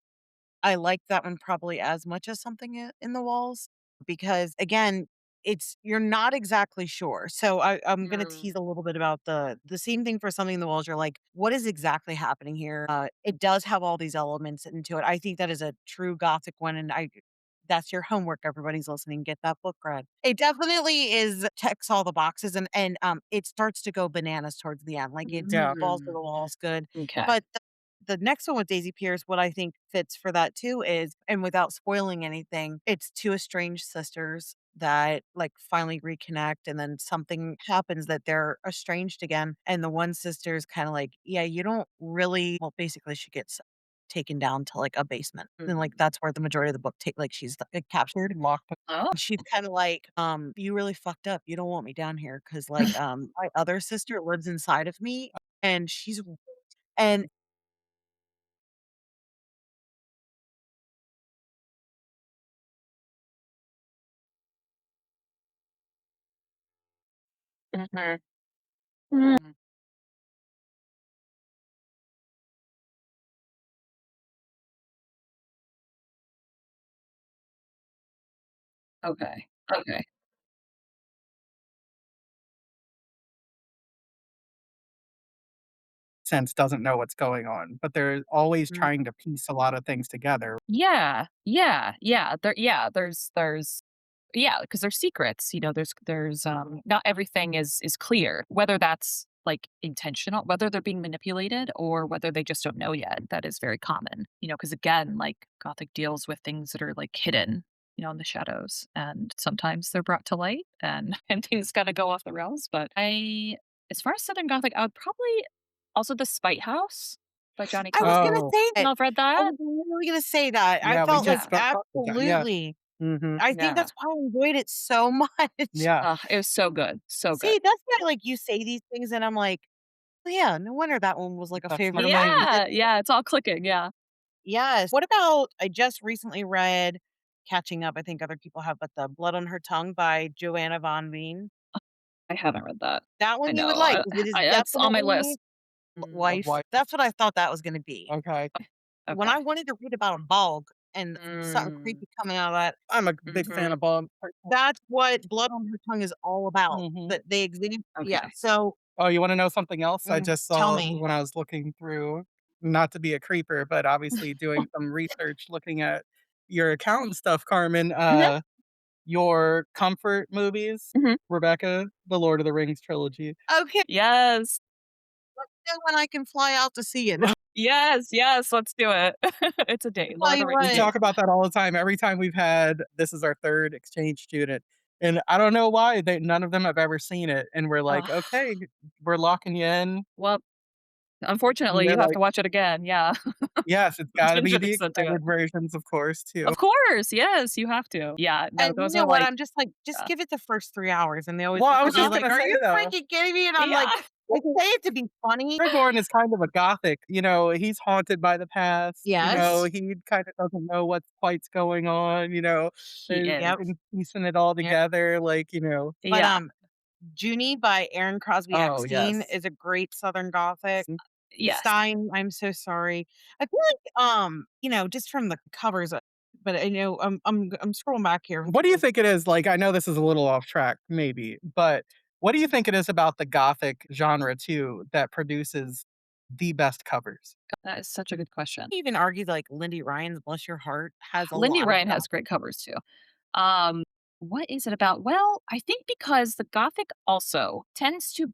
I like that one probably as much as Something in the Walls because, again, it's you're not exactly sure. So I'm gonna Hmm. tease a little bit about the same thing for Something in the Walls. You're like, what is exactly happening here? It does have all these elements into it. I think that is a true Gothic one, and I that's your homework. Everybody's listening. Get that book read. It definitely is checks all the boxes, and it starts to go bananas towards the end. Like it's Yeah. balls to Mm. the walls, good. Okay. But the next one with Daisy Pierce, what I think fits for that too is, and without spoiling anything, it's two estranged sisters that like finally reconnect and then something happens that they're estranged again. And the one sister is kind of like, yeah, you don't really, well, basically she gets taken down to like a basement. And like Mhm. that's where the majority of the book take like she's captured. Locked Oh. She's kind of like, you really fucked up. You don't want me down here because like my other sister lives inside of me and she's and Mhm. Mm. Okay. Okay. Sense doesn't know what's going on, but they're always Mm. trying to piece a lot of things together. Yeah. Yeah. Yeah. There's yeah, because there's secrets, not everything is clear, whether that's, like, intentional, whether they're being manipulated or whether they just don't know yet. That is very common, because again, like, Gothic deals with things that are, like, hidden, in the shadows, and sometimes they're brought to light and and things kinda go off the rails, but I as far as Southern Gothic, I would probably also The Spite House by Johnny I was gonna Carson. Oh, say that. Y'all have read I that? was literally gonna say that. I yeah, we felt like just Yeah. talked about that, yeah. absolutely. Mhm, I think Yeah. that's why I enjoyed it so much. yeah, It was so good, so good. See, that's why, like, you say these things and I'm like, "Oh, yeah, no wonder that one was, like, a that's one favorite of of mine," mine. because Yeah, yeah, it's all clicking, yeah. yes. What about I just recently read catching up, I think other people have, but The Blood on Her Tongue by Joanna von Veen. I haven't read that. That I one you would know, like 'cause it is it's on my definitely list. Mm, Of life. why That's what I thought that was gonna be. okay. When okay. I wanted to read about a bog and something Mm, creepy coming out of that, I'm a big fan mhm, of Bob. that's what Blood on Her Tongue is all about, Mhm. that they exist. Yeah, okay. so Oh, you wanna know something else I just tell saw me. when I was looking through, not to be a creeper, but obviously doing some research looking at your account and stuff, Carmen, Mhm, your comfort movies, mhm. Rebecca, the Lord of the Rings trilogy. Okay, Yes. let me know when I can fly out to see it. Yes, yes, let's do it. It's a date, Lord Tell of the you Rings We what. date. talk about that all the time. Every time we've had this is our 3rd exchange student, and I don't know why none of them have ever seen it, and we're like, Ugh, "Okay, we're locking you in," well, and unfortunately, they're you have to like, watch it again, yeah. "Yes, it's gotta be the Ginger's into it. extended versions, of course, too." Of course, yes, you have to. Yeah, no, And you those know are what? like I'm just like, "Just yeah. give it the first 3 hours," and they always Well, look I at was me just Uh-huh. gonna like, "Are say, you though, freaking kidding me?" And I'm like, Yeah. I say it to be funny. Aragorn is kind of a Gothic, he's haunted by the past, Yes. he kinda doesn't know what's quite's going on, He is. Yep, and piecing it all yep. together, like. But, Yeah. Junie by Aaron Crosby Oh, Epstein yes. is a great Southern Gothic. Yes. Stein, I'm so sorry. I feel like, just from the covers, but I know I'm scrolling back here What do you through. think it is, like, I know this is a little off track, maybe, but what do you think it is about the Gothic genre too that produces the best covers? That is such a good question. I even argue like Lindy Ryan's Bless Your Heart has a Lindy lot of Ryan has Gothic. great covers too. Um, what is it about? Well, I think because the Gothic also tends to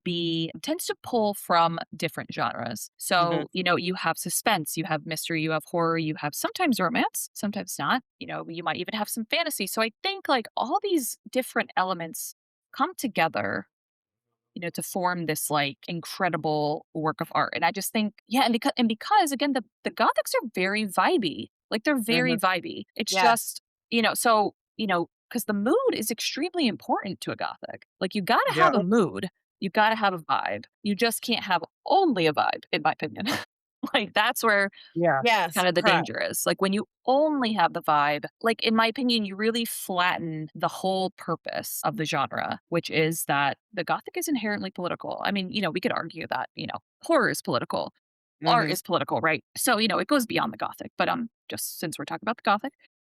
pull from different genres. Mhm. So, you have suspense, you have mystery, you have horror, you have sometimes romance, sometimes not. You might even have some fantasy. So I think like all these different elements come together to form this like incredible work of art. And I just think, yeah, and because again, the Gothics are very vibey. Like they're very Mhm. vibey. It's Yes. just, because the mood is extremely important to a Gothic. Like you gotta Yeah. have a mood, you gotta have a vibe. You just can't have only a vibe, in my opinion. Like that's where Yeah. Yes, kind of the correct. danger is. Like when you only have the vibe, like in my opinion, you really flatten the whole purpose of the genre, which is that the Gothic is inherently political. I mean, we could argue that, horror is political, art Mhm. is political, right? So, it goes beyond the Gothic. But just since we're talking about the Gothic,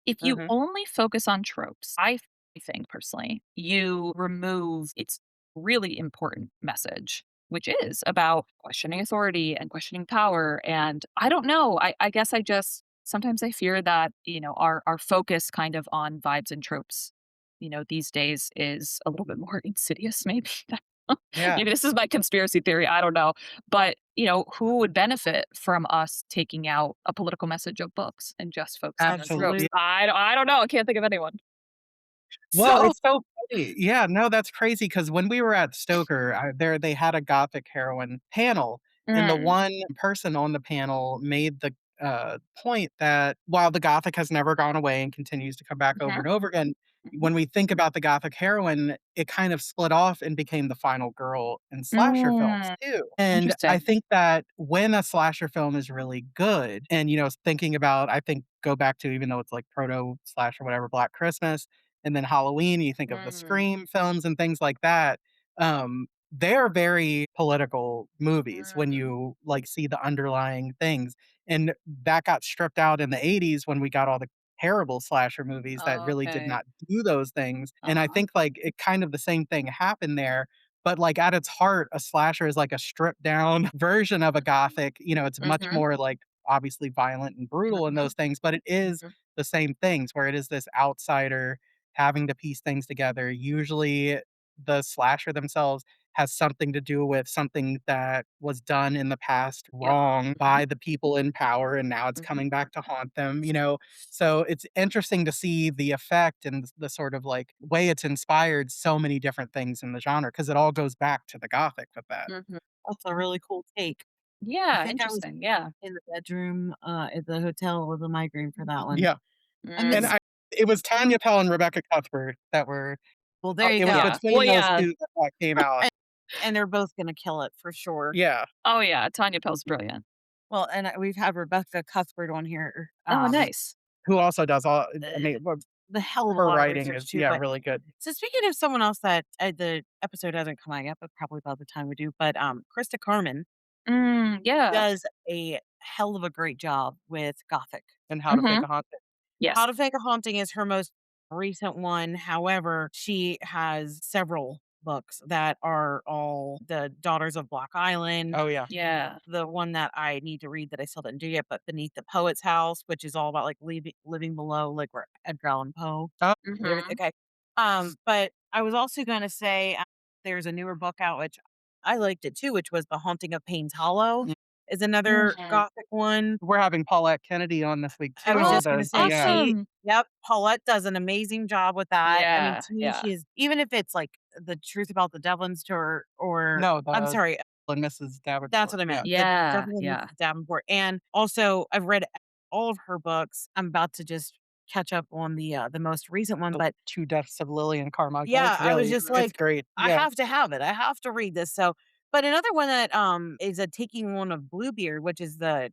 if you Mhm. only focus on tropes, I think personally, you remove its really important message, which is about questioning authority and questioning power. And I don't know. I guess I just sometimes I fear that, our focus kind of on vibes and tropes, these days is a little bit more insidious, maybe. Yeah. Maybe this is my conspiracy theory. I don't know. But, who would benefit from us taking out a political message of books and just focusing on tropes? Absolutely. Absolutely. I don't know. I can't think of anyone. Well, So, it's so funny. Yeah, no, that's crazy. Because when we were at Stoker, they had a Gothic heroine panel, and the mm, one person on the panel made the, point that while the Gothic has never gone away and continues to come back over mhm, and over again, mhm. when we think about the Gothic heroine, it kind of split off and became the final girl in slasher films Mm, too, and I interesting. think that when a slasher film is really good and, thinking about I think go back to even though it's like proto slash or whatever, Black Christmas, and then Halloween, you think of the Mm, Scream films and things like that. They're very political movies when mm, you like see the underlying things. And that got stripped out in the 80s when we got all the terrible slasher movies that really did Okay. not do those things, and I Uh-huh. think, like, it kind of the same thing happened there, but, like, at its heart, a slasher is like a stripped down version of a gothic, it's much Mhm. more, like, obviously violent and brutal in Mhm. those things, but it is Mhm. the same things where it is this outsider having to piece things together. Usually, the slasher themselves has something to do with something that was done in the past Yep. wrong Mhm. by the people in power, and now it's Mhm. coming back to haunt them. So it's interesting to see the effect and the sort of like way it's inspired so many different things in the genre because it all goes back to the Gothic with that. Mhm. That's a really cool take. I Yeah, think I was interesting, yeah. in the bedroom, at the hotel with a migraine for that one. Yeah. And And Mm, this it was Tanya Pell and Rebecca Cuthbert that were well, there you it was go. yeah. Well, between those yeah. 2 that that came out. And and they're both gonna kill it for sure. Yeah. Oh, yeah, Tanya Pell's brilliant. Well, and, we've had Rebecca Cuthbert on here, Oh, nice. Who also does all I uh, mean, well, the hell of a her lot of writing research is, too, yeah, but really good. so speaking of someone else that, the episode hasn't come out yet, but probably by the time we do, but, Krista Carmen Yeah. does a hell of a great job with Gothic. And How to Fake Mhm. a Haunting. Yes. How to Fake a Haunting is her most recent one. However, she has several books that are all the Daughters of Block Island. Oh, yeah. Yeah. The one that I need to read that I still didn't do yet, but Beneath the Poet's House, which is all about like living below, like where Edgar Allan Poe Oh, and everything. Mhm. Okay. But I was also going to say there's a newer book out which I liked it too, which was The Haunting of Payne's Hollow, mm. is another Mhm. Gothic one. We're having Paulette Kennedy on this week I was too, Oh, just gonna say yeah. she awesome. yep, Paulette does an amazing job with that. I mean, Yeah, to me, yeah. she is even if it's, like, The Truth About the Devlin Store or No, I'm the sorry, and Mrs. that's Davenport, what I yeah. meant, The Yeah, Devil and yeah. Mrs. Davenport, and also I've read all of her books. I'm about to just catch up on the most recent one, The but 2 Deaths of Lily and Carmichael, yeah, it's I was really just it's like, great, I yeah. have to have it. I have to read this. So, but another one that is a taking one of Bluebeard, which is the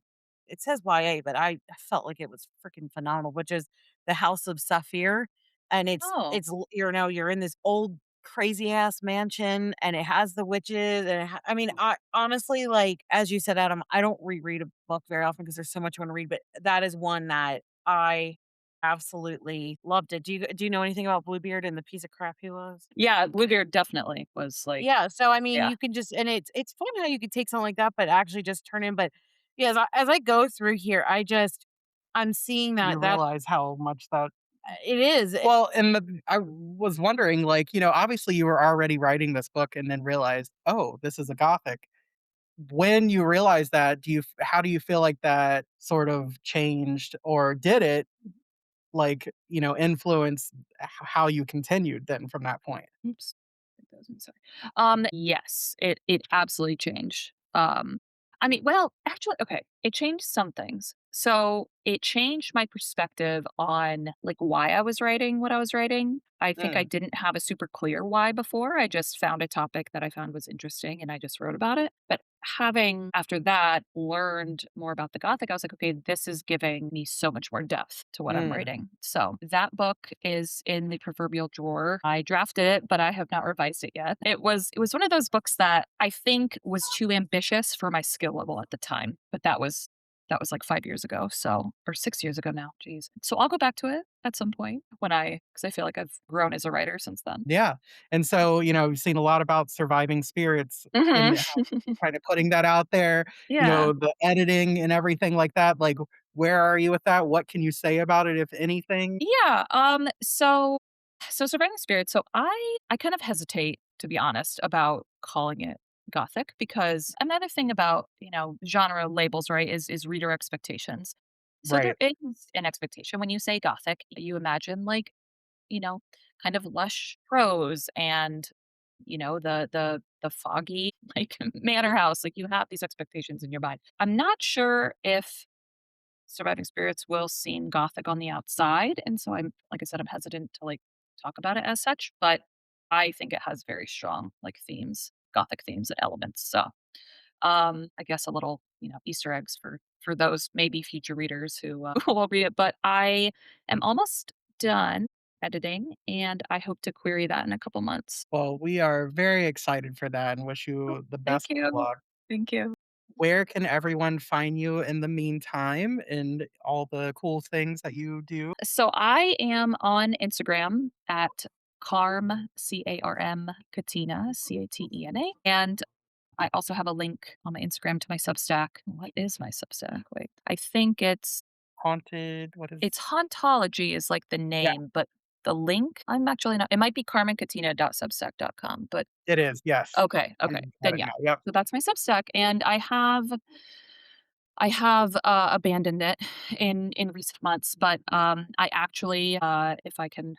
it says YA, but I felt like it was freaking phenomenal, which is The House of Saphir. And Oh. you're in this old crazy ass mansion and it has the witches and I mean, I honestly like as you said, Adam, I don't reread a book very often because there's so much I want to read, but that is one that I absolutely loved it. Do you know anything about Bluebeard and the piece of crap he was? Yeah, Bluebeard definitely was like Yeah, so I mean, yeah. you can just and it's fun how you could take something like that, but actually just turn in. But yeah, as I go through here, I'm seeing You that realize how much that it is. well, and I was wondering, like, obviously you were already writing this book and then realized, "Oh, this is a Gothic." When you realize that, how do you feel like that sort of changed, or did it, like, influence how you continued then from that point? Oops. Sorry. Yes, it absolutely changed. I mean, well, actually, okay, it changed some things. So it changed my perspective on like why I was writing what I was writing. I think I Mm, didn't have a super clear why before. I just found a topic that I found was interesting and I just wrote about it. But having after that learned more about the Gothic, I was like, okay, this is giving me so much more depth to what I'm mm, writing. So that book is in the proverbial drawer. I drafted it, but I have not revised it yet. It was one of those books that I think was too ambitious for my skill level at the time. But that was like 5 years ago. So or 6 years ago now. Geez. So I'll go back to it at some point because I feel like I've grown as a writer since then. yeah, and So. so, you've seen a lot about surviving spirits and how Mhm. kinda putting that out there, Yeah. the editing and everything like that, like, where are you with that? What can you say about it, if anything? Yeah, so Surviving Spirit, so I kind of hesitate, to be honest, about calling it Gothic because another thing about, genre labels, right, is reader expectations. So there Right. is an expectation when you say Gothic, you imagine like, you know, kind of lush prose and, the foggy, like, manor house, like, you have these expectations in your mind. I'm not sure if Surviving Spirits will seem gothic on the outside, and so I'm like I said, I'm hesitant to, like, talk about it as such, but I think it has very strong, like, themes, gothic themes and elements, so, I guess a little, Easter eggs for those maybe future readers who, who will read it, but I am almost done editing, and I hope to query that in a couple months. Well, we are very excited for that and wish Oh, you the thank best of you. luck. Thank you. where can everyone find you in the meantime and all the cool things that you do? So I am on Instagram at Catena, Catena. And I also have a link on my Instagram to my Substack. What is my Substack? Wait, I think Haunted, what is it's Hauntology is like the Yeah, name, but the link, I'm actually not, it might be carmencatina.substack.com, but it is, yes. okay, I'm okay, looking at then it yeah. now, yep. So that's my Substack, and I have abandoned it in recent months, but I actually, if I can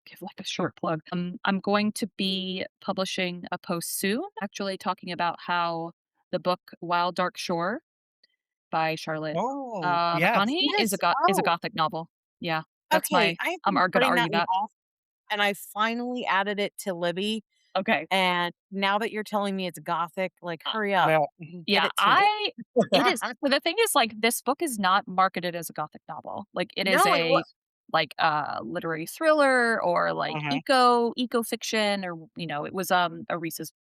give like a short plug, I'm going to be publishing a post soon, actually talking about how the book Wild Dark Shore by Charlotte Oh, yes. McConaughey Yes. is a Oh, Gothic novel. Yeah, that's okay. my. I've I'm been gonna putting argue that one that. off, and I finally added it to Libby. Okay. And now that you're telling me it's Gothic, like, hurry up, Well, mhm. get Yeah, it to me. I it is so the thing is, like, this book is not marketed as a Gothic novel. Like, it is No, it a, was. like, literary thriller or, like, Mhm, eco fiction or, it was, a Reese's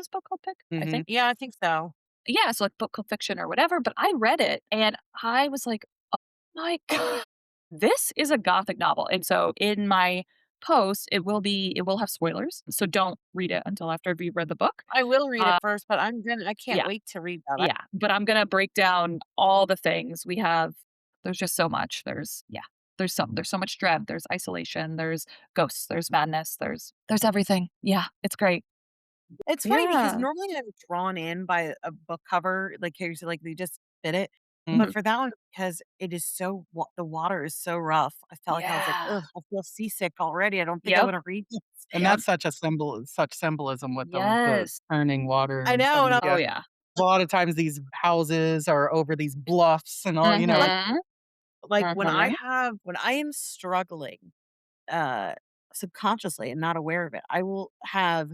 book club pick, I mhm. think? Yeah, I think so. Yeah, so, like, book club fiction or whatever, but I read it and I was like, "Oh my god, this is a Gothic novel," and so in my post, it will have spoilers, so don't read it until after you've read the book. I will read it Uh, first, but I can't yeah. wait to read that. Yeah, but I'm gonna break down all the things. There's just so much. There's so much dread, there's isolation, there's ghosts, there's madness, there's everything. Yeah, it's great. It's funny because Yeah. normally I'm drawn in by a book cover, like how you said, like they just fit it. But Mhm. for that one, because it is the water is so rough, I felt like I was like, Yeah. ugh, I feel seasick already. I don't think I Yep. want to read this. And Yep. that's such a such symbolism with the Yes. turning water I and know, and stuff, I'm Oh, yeah. yeah. A lot of times these houses are over these bluffs and all, like, Mhm. Mhm. when I am struggling, uh, subconsciously and not aware of it, I will have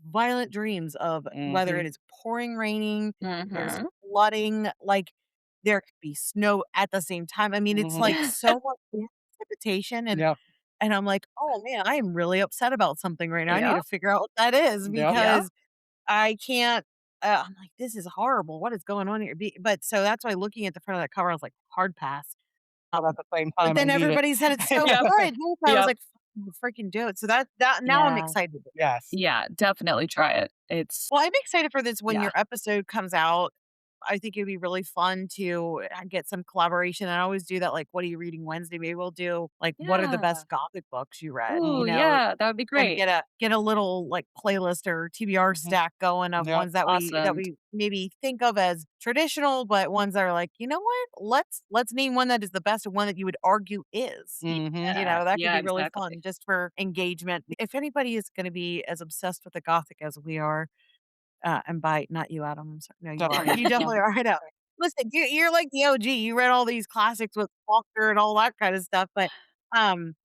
violent dreams of whether it Mhm, is pouring raining, there's Mhm. flooding, like, there could be snow at the same time. I mean, it's, mhm. like, so much precipitation, Yep, and I'm like, "Oh, man, I am really upset about something right now. I need Yep. to figure out what that is yep. Yep. because I can't." I'm like, "This is horrible. What is going on here?" But so that's why looking at the front of that cover, I was like, "Hard pass." But at the same But time, I then need it. everybody said it's so Yep. good. I was Yep. like, "Freaking do it." So that now I'm Yeah. excited. Yes. Yeah, definitely try it. It's Well, I'm excited for this when yeah. your episode comes out. I think it'd be really fun to get some collaboration. I always do that, like, "What are you reading Wednesday?" Maybe we'll do, like, "What are the Yeah. best Gothic books you read?" Ooh, You know, yeah, that would be and great. get a little, like, playlist or TBR Mhm. stack going of Yep. ones that Awesome. we maybe think of as traditional, but ones that are like, "You know what? Let's name one that is the best and one that you would argue is." Mhm. You Yeah. know, that could Yeah, be really exactly. fun just for engagement. If anybody is gonna be as obsessed with the Gothic as we are, and by not you, Adam, I'm sorry. No, you are. You Yeah. definitely are. I know. Listen, you're like the OG. You read all these classics with Faulkner and all that kind of stuff, but, um,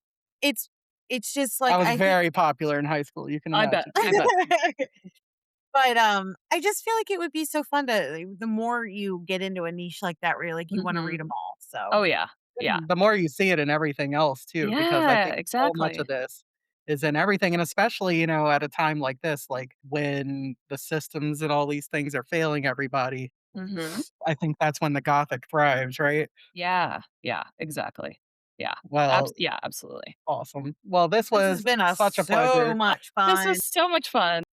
it's it's just I like, was I think very popular in high school, you can I bet, imagine. I bet. but, I just feel like it would be so fun the more you get into a niche like that where you're like, you wanna read Mhm. them all, so Oh, yeah. Yeah. The more you see it in everything else too, because I Yeah, think so much of exactly. this is in everything, and especially, at a time like this, like, when the systems and all these things are failing everybody, Mhm. I think that's when the Gothic thrives, right? Yeah, yeah, exactly. Yeah. Well, Yeah, absolutely. awesome. Well, this this has was been a such a so pleasure. much This fun. was so much fun.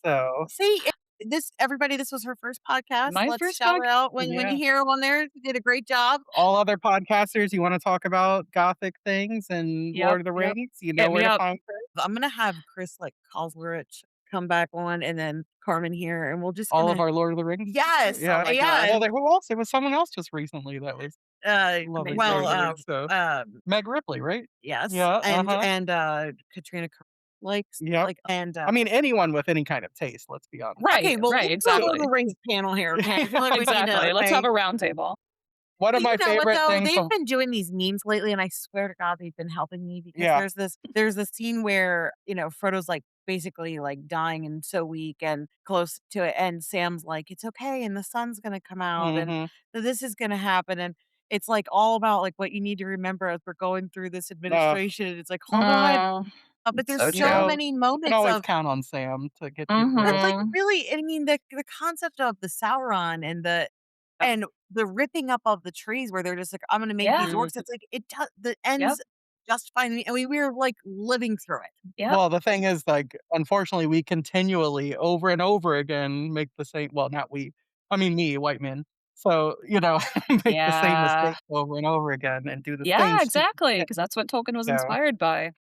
So, See, this everybody, this was her first podcast. My Let's first shout bug? her out when you yeah. hear her on there. She did a great job. All other podcasters, you wanna talk about Gothic things and Yep, Lord of the yep. Rings, you know Hit where me to up. find Chris. I'm gonna have Chris, like, Coslerich come back on and then Carmen here, and we're just All of gonna. our Lord of the Rings. Yes, Oh Yeah. my yeah, god. Well, who else? There was someone else just recently that was loving Lord well, of the Amazing. Rings, so Meg Ripley, right? yes, Yeah, uh-huh. and, Katrina likes, Yep. like, and, I mean, anyone with any kind of taste, let's be honest. Right, okay, well, right, let's do a Lord of exactly. the Rings panel here, okay? I feel like we need to, Exactly. Let's have okay? a round table. One Well, of you my know what favorite though? things They've of been doing these memes lately, and I swear to God, they've been helping me because yeah. there's this scene where, Frodo's, like, basically, like, dying and so weak and close to it, and Sam's like, "It's okay, and the sun's gonna come out, and Mhm. this is gonna happen," and it's, like, all about, like, what you need to remember as we're going through this No. administration, and it's like, "Hold on, Mm. but there's So You so true. know, many you can moments always of count on Sam to get you but, through. like, Mhm. really, I mean, the concept of the Sauron Yep. and the ripping up of the trees where they're just like, "I'm gonna make these Yeah. Mhm. orcs," it's like, the Yep. ends justify me I mean, we were, like, living through it. Yep. Well, the thing is, like, unfortunately, we continually, over and over again, make the same well, not we, I mean me, white men. So, make the same Yeah. mistake over and over again and do the same Yeah, stupid exactly, shit. because that's what Tolkien was So, inspired by,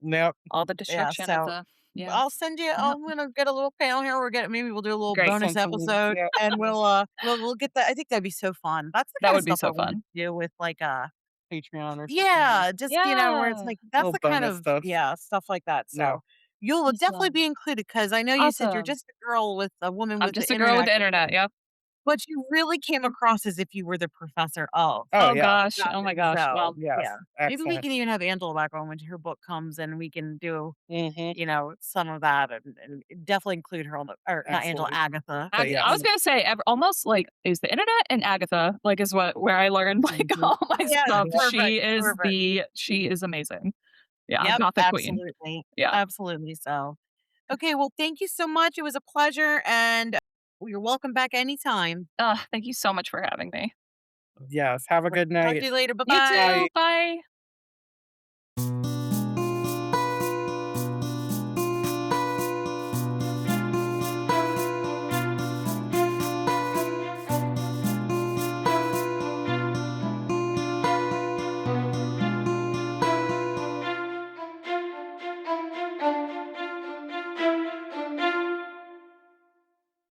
yep, all the Yeah, destruction of so the yeah. I'll send you Yep. I'm gonna get a little panel here, maybe we'll do a little Great. bonus send some links, episode, yeah, and we'll get that I think that'd be so fun. That's the That kinda would be stuff I so wanted fun. to do with, like, Patreon or something, yeah. yeah, just, where it's Yeah. like that's Little the kind bonus of stuff. yeah, stuff like that, so No. you'll definitely Awesome. be included because I know you said you're Awesome. just a girl with a woman I'm with just the a girl with internet, the internet, yep. but you really came across as if you were the professor of Oh, Oh yeah. gosh, oh Gothic, my gosh, so, well, yeah. Yes. Maybe we Excellent. can even have Angela back on when her book comes and we can do, Mhm. some of that and definitely include her on the or not Angela, Absolutely. Agatha But I was yes. gonna say almost like is the internet and Agatha, like, is where I learned, like, Mhm. all my Yeah, stuff. Yep. perfect. She is amazing. Yeah, Yep, Gothic queen. absolutely, Yeah. absolutely so. Okay, well, thank you so much, it was a pleasure, and you're welcome back anytime. Thank you so much for having me. Yes. Have a Right, good talk to night. you later, You bye-bye. too, Bye. bye.